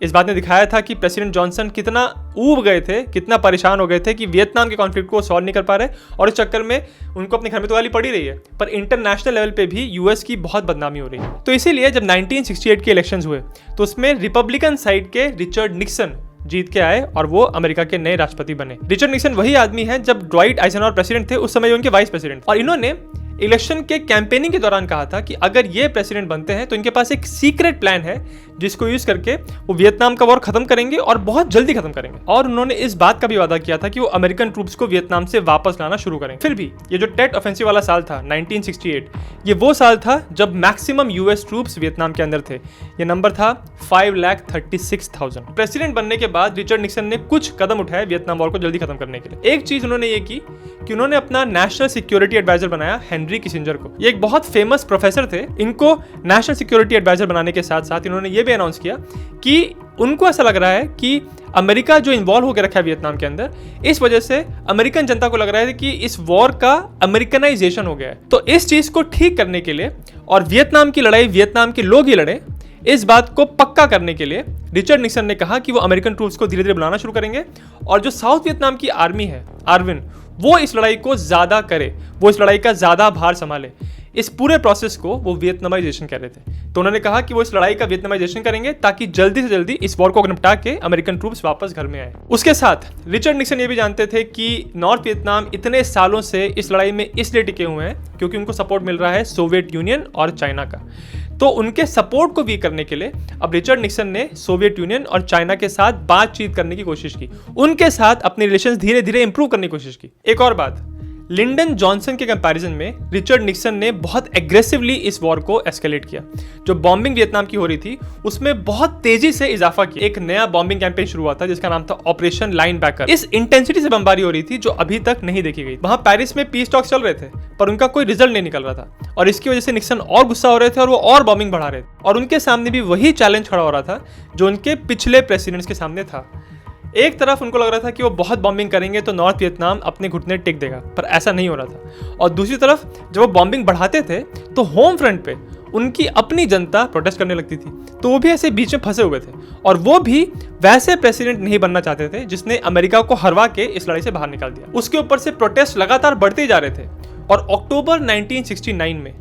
इस बात ने दिखाया था कि प्रेसिडेंट जॉनसन कितना ऊब गए थे, कितना परेशान हो गए थे कि वियतनाम के कॉन्फ्लिक्ट को सॉल्व नहीं कर पा रहे और इस चक्कर में उनको अपने घर में तो गाली पड़ी रही है, पर इंटरनेशनल लेवल पे भी यूएस की बहुत बदनामी हो रही है। तो इसीलिए जब 1968 के इलेक्शंस हुए तो उसमें रिपब्लिकन साइड के रिचर्ड निक्सन जीत के आए और वो अमेरिका के नए राष्ट्रपति बने। रिचर्ड निक्सन वही आदमी है जब ड्वाइट आइजनहॉवर प्रेसिडेंट थे उस समय उनके वाइस प्रेसिडेंट, और इन्होंने इलेक्शन के कैंपेनिंग के दौरान कहा था कि अगर ये प्रेसिडेंट बनते हैं तो इनके पास एक सीक्रेट प्लान है जिसको यूज करके वो वियतनाम का वॉर खत्म करेंगे और बहुत जल्दी खत्म करेंगे। और उन्होंने इस बात का भी वादा किया था कि वो अमेरिकन ट्रूप्स को वियतनाम से वापस लाना शुरू करेंगे। फिर भी ये जो टेट ऑफेंसिव वाला साल था 1968, ये वो साल था जब मैक्सिमम यूएस ट्रूप्स वियतनाम के अंदर थे। ये नंबर था 5,36,000। प्रेसिडेंट बनने के बाद रिचर्ड निक्सन ने कुछ कदम उठाए वियतनाम वॉर को जल्दी खत्म करने के लिए। एक चीज उन्होंने ये की कि उन्होंने अपना नेशनल सिक्योरिटी एडवाइजर बनाया हेनरी किसिंजर को। ये एक बहुत फेमस प्रोफेसर थे। इनको नेशनल सिक्योरिटी एडवाइजर बनाने के साथ साथ इन्होंने ये भी अनाउंस किया कि उनको ऐसा लग रहा है कि अमेरिका जो इन्वॉल्व होकर रखा है वियतनाम के अंदर, इस वजह से अमेरिकन जनता को लग रहा है कि इस वॉर का अमेरिकनाइजेशन हो गया है। तो इस चीज को ठीक करने के लिए और वियतनाम की लड़ाई वियतनाम के लोग ही लड़े, इस बात को पक्का करने के लिए रिचर्ड निक्सन ने कहा कि वो अमेरिकन ट्रूप्स को धीरे धीरे बुलाना शुरू करेंगे और जो साउथ वियतनाम की आर्मी है आर्विन, वो इस लड़ाई को ज्यादा करे, वो इस लड़ाई का ज्यादा भार संभाले। इस पूरे प्रोसेस को वो वियतनामाइजेशन कह रहे थे। तो उन्होंने कहा कि वो इस लड़ाई का वियतनामाइजेशन करेंगे ताकि जल्दी से जल्दी इस वॉर को निपटा के अमेरिकन ट्रूप्स वापस घर में आए। उसके साथ रिचर्ड निक्सन ये भी जानते थे कि नॉर्थ वियतनाम इतने सालों से इस लड़ाई में इसलिए टिके हुए हैं क्योंकि उनको सपोर्ट मिल रहा है सोवियत यूनियन और चाइना का। तो उनके सपोर्ट को वीक करने के लिए अब रिचर्ड निक्सन ने सोवियत यूनियन और चाइना के साथ बातचीत करने की कोशिश की, उनके साथ अपने रिलेशंस धीरे धीरे इंप्रूव करने की कोशिश की। एक और बात, लिंडन जॉनसन के कंपैरिजन में रिचर्ड निक्सन ने बहुत एग्रेसिवली इस वॉर को एस्केलेट किया। जो बॉम्बिंग वियतनाम की हो रही थी उसमें बहुत तेजी से इजाफा किया। एक नया बॉम्बिंग कैंपेन शुरू हुआ था जिसका नाम था ऑपरेशन लाइन बैकर। इस इंटेंसिटी से बमबारी हो रही थी जो अभी तक नहीं देखी गई। वहां पेरिस में पीस टॉक्स चल रहे थे पर उनका कोई रिजल्ट नहीं निकल रहा था और इसकी वजह से निक्सन और गुस्सा हो रहे थे और वो और बॉम्बिंग बढ़ा रहे थे और उनके सामने भी वही चैलेंज खड़ा हो रहा था जो उनके पिछले प्रेसिडेंट्स के सामने था। एक तरफ उनको लग रहा था कि वो बहुत बॉम्बिंग करेंगे तो नॉर्थ वियतनाम अपने घुटने टेक देगा, पर ऐसा नहीं हो रहा था। और दूसरी तरफ जब वो बॉम्बिंग बढ़ाते थे तो होम फ्रंट पे उनकी अपनी जनता प्रोटेस्ट करने लगती थी, तो वो भी ऐसे बीच में फंसे हुए थे और वो भी वैसे प्रेसिडेंट नहीं बनना चाहते थे जिसने अमेरिका को हरवा के इस लड़ाई से बाहर निकाल दिया। उसके ऊपर से प्रोटेस्ट लगातार बढ़ते जा रहे थे और अक्टूबर 1969 में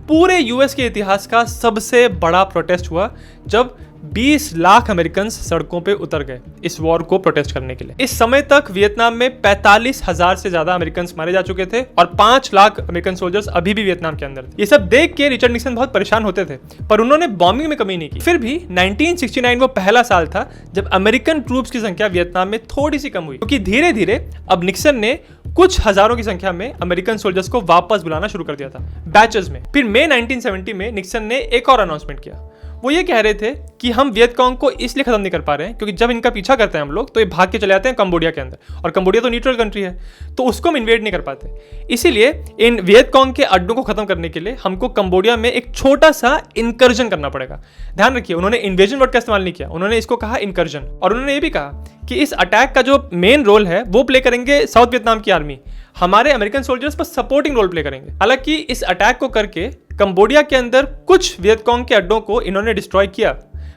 पूरे यूएस के इतिहास का सबसे बड़ा प्रोटेस्ट हुआ जब 20 लाख अमेरिकन सड़कों पे उतर गए इस वॉर को प्रोटेस्ट करने के लिए। इस समय तक वियतनाम में 45,000 से ज्यादा अमेरिकन मारे जा चुके थे और 5 लाख अमेरिकन सोल्जर्स अभी भी वियतनाम के अंदर थे। ये सब देख के रिचर्ड निक्सन बहुत परेशान होते थे पर उन्होंने बॉम्बिंग में कमी नहीं की। फिर भी 1969 वो पहला साल था जब अमेरिकन ट्रूप्स की संख्या वियतनाम में थोड़ी सी कम हुई, क्योंकि धीरे धीरे अब निक्सन ने कुछ हजारों की संख्या में अमेरिकन सोल्जर्स को वापस बुलाना शुरू कर दिया था बैचेस में। फिर मई 1970 में निक्सन ने एक और अनाउंसमेंट किया। वो ये कह रहे थे कि हम वियतकॉन्ग को इसलिए खत्म नहीं कर पा रहे हैं क्योंकि जब इनका पीछा करते हैं हम लोग तो ये भाग के चले आते हैं कंबोडिया के अंदर, और कंबोडिया तो न्यूट्रल कंट्री है तो उसको हम इन्वेड नहीं कर पाते। इसीलिए इन वियतकॉन्ग के अड्डों को खत्म करने के लिए हमको कंबोडिया में एक छोटा सा इनकर्जन करना पड़ेगा। ध्यान रखिए, उन्होंने इन्वेजन वर्ड का इस्तेमाल नहीं किया, उन्होंने इसको कहा इनकर्जन। और उन्होंने ये भी कहा कि इस अटैक का जो मेन रोल है वो प्ले करेंगे साउथ वियतनाम की आर्मी, हमारे अमेरिकन सोल्जर्स बस सपोर्टिंग रोल प्ले करेंगे। हालांकि इस अटैक को करके कंबोडिया के अंदर कुछ वियतकॉन्ग के अड्डों को इन्होंने डिस्ट्रॉय किया,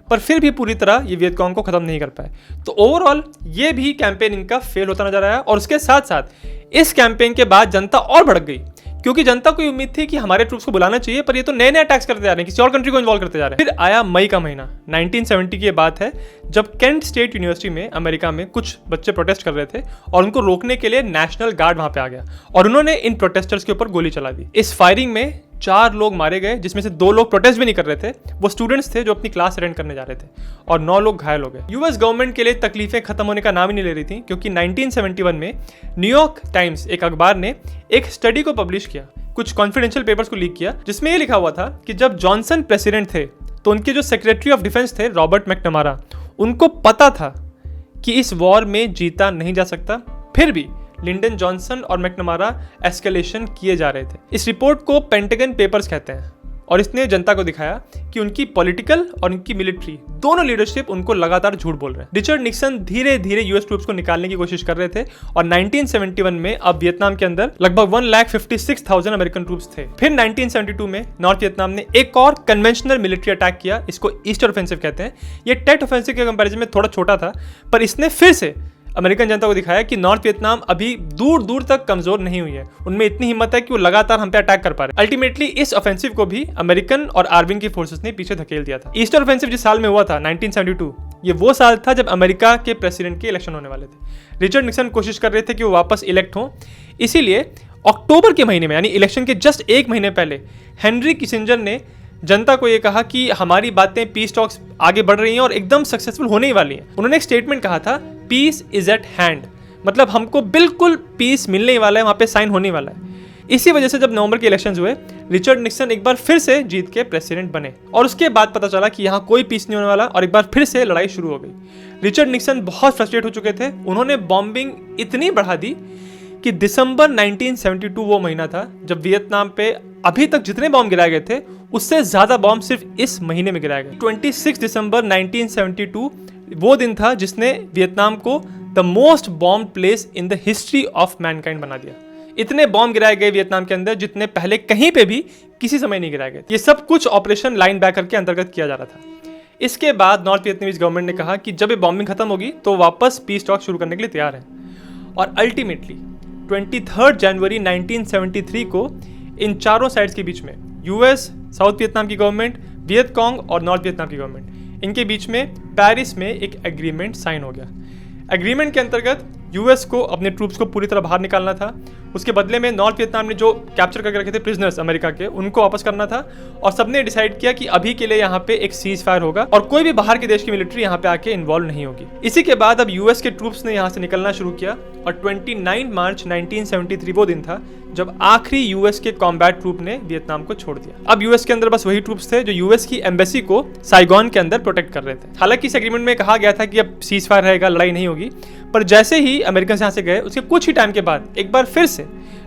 पर फिर भी पूरी तरह ये वियतकॉन्ग को खत्म नहीं कर पाए। तो ओवरऑल ये भी कैंपेन इनका फेल होता नजर आया। और उसके साथ साथ इस कैंपेन के बाद जनता और भड़क गई क्योंकि जनता को उम्मीद थी कि हमारे ट्रूप्स को बुलाना चाहिए, पर ये तो नए नए अटैक्स करते जा रहे हैं, किसी और कंट्री को इन्वॉल्व करते जा रहे हैं। फिर आया मई का महीना, 1970 की बात है जब केंट स्टेट यूनिवर्सिटी में अमेरिका में कुछ बच्चे प्रोटेस्ट कर रहे थे और उनको रोकने के लिए नेशनल गार्ड वहां पे आ गया और उन्होंने इन प्रोटेस्टर्स के ऊपर गोली चला दी। इस फायरिंग में 4 लोग मारे गए जिसमें से 2 लोग प्रोटेस्ट भी नहीं कर रहे थे, वो स्टूडेंट्स थे जो अपनी क्लास अटेंड करने जा रहे थे, और 9 लोग घायल हो गए। यूएस गवर्नमेंट के लिए तकलीफें खत्म होने का नाम ही नहीं ले रही थी क्योंकि 1971 में न्यूयॉर्क टाइम्स एक अखबार ने एक स्टडी को पब्लिश किया, कुछ कॉन्फिडेंशियल पेपर्स को लीक किया, जिसमें यह लिखा हुआ था कि जब जॉनसन प्रेसिडेंट थे तो उनके जो सेक्रेटरी ऑफ डिफेंस थे रॉबर्ट मैकनमारा, उनको पता था कि इस वॉर में जीता नहीं जा सकता, फिर भी लिंडन जॉनसन और मैकनमारा एस्केलेशन किए जा रहे थे। इस रिपोर्ट को पेंटागन पेपर्स कहते हैं और इसने जनता को दिखाया कि उनकी पॉलिटिकल और उनकी मिलिट्री दोनों लीडरशिप उनको लगातार झूठ बोल रहे हैं। रिचर्ड निक्सन धीरे धीरे यूएस ट्रूप्स को निकालने की कोशिश कर रहे थे और 1971 में अब वियतनाम के अंदर लगभग 1,56,000 अमेरिकन ट्रूप्स थे। फिर 1972 में नॉर्थ वियतनाम ने एक और कन्वेंशनल मिलिट्री अटैक किया, इसको ईस्टर ऑफेंसिव कहते हैं। ये टेट ऑफेंसिव के कंपैरिजन में थोड़ा छोटा था, पर इसने फिर से अमेरिकन जनता को दिखाया कि नॉर्थ वियतनाम अभी दूर दूर तक कमजोर नहीं हुई है, उनमें इतनी हिम्मत है कि वो लगातार हम पे अटैक कर पा रहे हैं। अल्टीमेटली इस ऑफेंसिव को भी अमेरिकन और आर्विन की फोर्सेस ने पीछे धकेल दिया था। ईस्टर ऑफेंसिव जिस साल में हुआ था 1972, ये वो साल था जब अमेरिका के प्रेसिडेंट के इलेक्शन होने वाले थे। रिचर्ड निक्सन कोशिश कर रहे थे कि वो वापस इलेक्ट हों, इसीलिए अक्टूबर के महीने में यानी इलेक्शन के जस्ट एक महीने पहले हेनरी किसिंजर ने जनता को ये कहा कि हमारी बातें पीस टॉक्स आगे बढ़ रही हैं और एकदम सक्सेसफुल होने ही वाली हैं। उन्होंने एक स्टेटमेंट कहा था, पीस इज एट हैंड, मतलब हमको बिल्कुल पीस मिलने ही वाला है, वहाँ पे साइन होने वाला है। इसी वजह से जब नवंबर के इलेक्शंस हुए, रिचर्ड निक्सन एक बार फिर से जीत के प्रेसिडेंट बने और उसके बाद पता चला कि यहाँ कोई पीस नहीं होने वाला और एक बार फिर से लड़ाई शुरू हो गई। रिचर्ड निक्सन बहुत फ्रस्ट्रेट हो चुके थे, उन्होंने बॉम्बिंग इतनी बढ़ा दी कि दिसंबर 1972 वो महीना था जब वियतनाम पे अभी तक जितने बॉम्ब गिराए गए थे उससे ज्यादा बॉम्ब सिर्फ इस महीने में गिराए गए। 26 दिसंबर 1972 वो दिन था जिसने वियतनाम को the most bomb place in the history of Mankind बना दिया। इतने बॉम्ब गिराए गए वियतनाम के अंदर जितने पहले कहीं पे भी किसी समय नहीं गिराए गए। ये सब कुछ ऑपरेशन लाइन बैकर के अंतर्गत किया जा रहा था। इसके बाद नॉर्थ वियतनामीज गवर्नमेंट ने कहा कि जब ये बॉम्बिंग खत्म होगी तो वापस पीस टॉक शुरू करने के लिए तैयार है। और अल्टीमेटली 23 जनवरी 1973 को इन चारों साइड्स के बीच में यूएस, साउथ वियतनाम की गवर्नमेंट, वियतकॉन्ग और नॉर्थ वियतनाम की गवर्नमेंट, इनके बीच में पेरिस में एक एग्रीमेंट साइन हो गया। एग्रीमेंट के अंतर्गत यूएस को अपने ट्रूप्स को पूरी तरह बाहर निकालना था, उसके बदले में नॉर्थ वियतनाम ने जो कैप्चर करके रखे थे प्रिजनर्स अमेरिका के, उनको वापस करना था। और सबने डिसाइड किया कि अभी के लिए यहाँ पे एक सीज फायर होगा और कोई भी बाहर के देश की मिलिट्री यहाँ पे आके इन्वॉल्व नहीं होगी। इसी के बाद अब यूएस के ट्रूप्स ने यहाँ से निकलना शुरू किया और 29 मार्च 1973 वो दिन था जब आखिरी यूएस के कॉम्बैट ट्रूप ने वियतनाम को छोड़ दिया। अब यूएस के अंदर बस वही ट्रूप्स थे जो यूएस की एम्बेसी को साइगॉन के अंदर प्रोटेक्ट कर रहे थे। हालांकि इस एग्रीमेंट में कहा गया था कि अब सीज फायर रहेगा, लड़ाई नहीं होगी, पर जैसे ही अमेरिकन यहाँ से गए उसके कुछ ही टाइम के बाद एक बार फिर से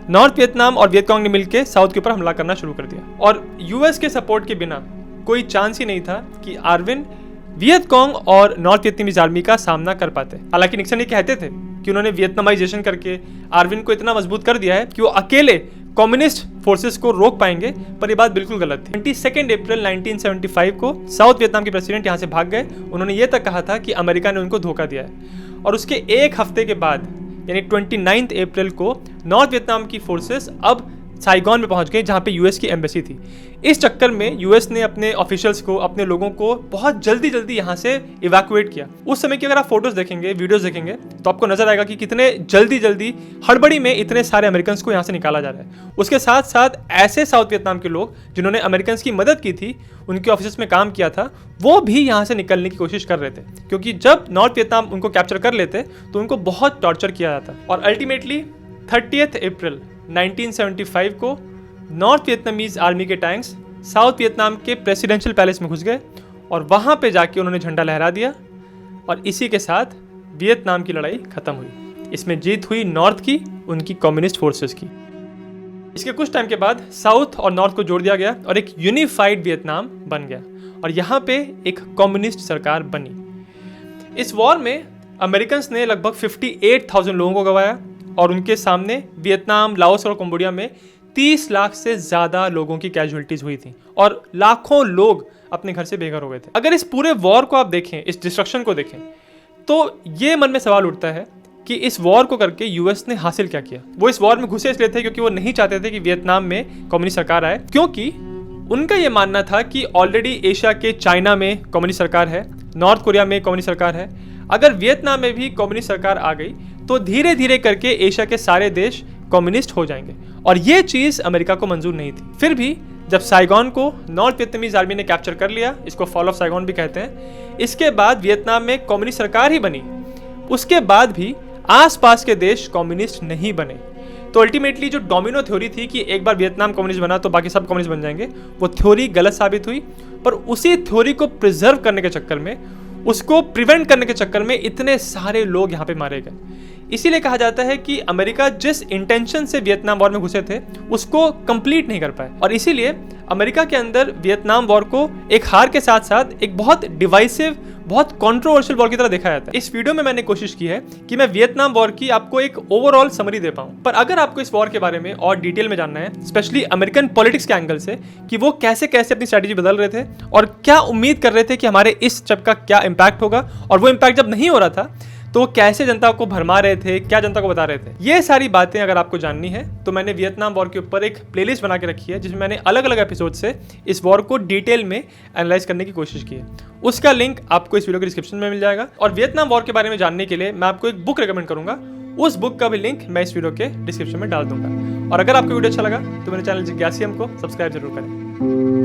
नॉर्थ वियतनाम और वियतकॉन्ग ने मिलकर साउथ के ऊपर हमला करना शुरू कर दिया। और यूएस के सपोर्ट के बिना कोई चांस ही नहीं था कि आर्विन वियतकॉन्ग और नॉर्थ वियतनामीज आर्मी का सामना कर पाते। हालांकि निक्सन ये कहते थे कि उन्होंने वियतनामाइजेशन करके आर्विन को इतना मजबूत कर दिया है कि वो अकेले कम्युनिस्ट फोर्सेस को रोक पाएंगे, पर ये बात बिल्कुल गलत थी। 22 अप्रैल 1975 को साउथ वियतनाम के प्रेसिडेंट यहाँ से भाग गए। उन्होंने ये तक कहा था कि अमेरिका ने उनको धोखा दिया है। और उसके एक हफ्ते के बाद यानी 29 अप्रैल को नॉर्थ वियतनाम की फोर्सेस अब साइगॉन में पहुंच गए जहां पे यूएस की एम्बेसी थी। इस चक्कर में यूएस ने अपने ऑफिशियल्स को, अपने लोगों को बहुत जल्दी जल्दी यहां से इवैक्यूएट किया। उस समय की अगर आप फोटोज देखेंगे, वीडियोस देखेंगे तो आपको नजर आएगा कि कितने जल्दी जल्दी हड़बड़ी में इतने सारे अमेरिकन को यहां से निकाला जा रहा है। उसके साथ साथ ऐसे साउथ वियतनाम के लोग जिन्होंने अमेरिकन की मदद की थी, उनके ऑफिस में काम किया था, वो भी यहाँ से निकलने की कोशिश कर रहे थे, क्योंकि जब नॉर्थ वियतनाम उनको कैप्चर कर लेते तो उनको बहुत टॉर्चर किया जाता। और अल्टीमेटली 30 अप्रैल 1975 को नॉर्थ वियतनामीज आर्मी के टैंक्स साउथ वियतनाम के प्रेसिडेंशियल पैलेस में घुस गए और वहाँ पे जाके उन्होंने झंडा लहरा दिया और इसी के साथ वियतनाम की लड़ाई खत्म हुई। इसमें जीत हुई नॉर्थ की, उनकी कम्युनिस्ट फोर्सेस की। इसके कुछ टाइम के बाद साउथ और नॉर्थ को जोड़ दिया गया और एक यूनिफाइड वियतनाम बन गया और यहाँ पे एक कम्युनिस्ट सरकार बनी। इस वॉर में अमेरिकन ने लगभग 58,000 लोगों को गंवाया और उनके सामने वियतनाम, लाओस और कंबोडिया में 30 लाख से ज़्यादा लोगों की कैजुअलिटीज़ हुई थी और लाखों लोग अपने घर से बेघर हो गए थे। अगर इस पूरे वॉर को आप देखें, इस डिस्ट्रक्शन को देखें, तो ये मन में सवाल उठता है कि इस वॉर को करके यूएस ने हासिल क्या किया। वो इस वॉर में घुसे इसलिए थे क्योंकि वो नहीं चाहते थे कि वियतनाम में कम्युनिस्ट सरकार आए, क्योंकि उनका ये मानना था कि ऑलरेडी एशिया के चाइना में कम्युनिस्ट सरकार है, नॉर्थ कोरिया में कम्युनिस्ट सरकार है। अगर वियतनाम में भी कम्युनिस्ट सरकार आ गई तो धीरे धीरे करके एशिया के सारे देश कम्युनिस्ट हो जाएंगे और ये चीज़ अमेरिका को मंजूर नहीं थी। फिर भी जब साइगॉन को नॉर्थ वियतनामीज आर्मी ने कैप्चर कर लिया, इसको फॉल ऑफ साइगॉन भी कहते हैं, इसके बाद वियतनाम में कम्युनिस्ट सरकार ही बनी। उसके बाद भी आसपास के देश कम्युनिस्ट नहीं बने। तो अल्टीमेटली जो डोमिनो थ्योरी थी कि एक बार वियतनाम कम्युनिस्ट बना तो बाकी सब कम्युनिस्ट बन जाएंगे, वो थ्योरी गलत साबित हुई। पर उसी थ्योरी को प्रिजर्व करने के चक्कर में, उसको प्रिवेंट करने के चक्कर में इतने सारे लोग यहाँ पे मारे गए। इसीलिए कहा जाता है कि अमेरिका जिस इंटेंशन से वियतनाम वॉर में घुसे थे उसको कंप्लीट नहीं कर पाए और इसीलिए अमेरिका के अंदर वियतनाम वॉर को एक हार के साथ साथ एक बहुत डिवाइसिव, बहुत कंट्रोवर्शियल वॉर की तरह देखा जाता है। इस वीडियो में मैंने कोशिश की है कि मैं वियतनाम वॉर की आपको एक ओवरऑल समरी दे पाऊं। पर अगर आपको इस वॉर के बारे में और डिटेल में जानना है, स्पेशली अमेरिकन पॉलिटिक्स के एंगल से, कि वो कैसे कैसे अपनी स्ट्रैटेजी बदल रहे थे और क्या उम्मीद कर रहे थे कि हमारे इस स्टेप का क्या इंपैक्ट होगा, और वो इंपैक्ट जब नहीं हो रहा था तो वो कैसे जनता को भरमा रहे थे, क्या जनता को बता रहे थे, ये सारी बातें अगर आपको जाननी है तो मैंने वियतनाम वॉर के ऊपर एक प्लेलिस्ट बना के रखी है जिसमें मैंने अलग अलग एपिसोड से इस वॉर को डिटेल में एनालाइज करने की कोशिश की है। उसका लिंक आपको इस वीडियो के डिस्क्रिप्शन में मिल जाएगा। और वियतनाम वॉर के बारे में जानने के लिए मैं आपको एक बुक रिकमेंड करूंगा, उस बुक का भी लिंक मैं इस वीडियो के डिस्क्रिप्शन में डाल दूंगा। और अगर आपको वीडियो अच्छा लगा तो मेरे चैनल जिज्ञासियम को सब्सक्राइब जरूर करें।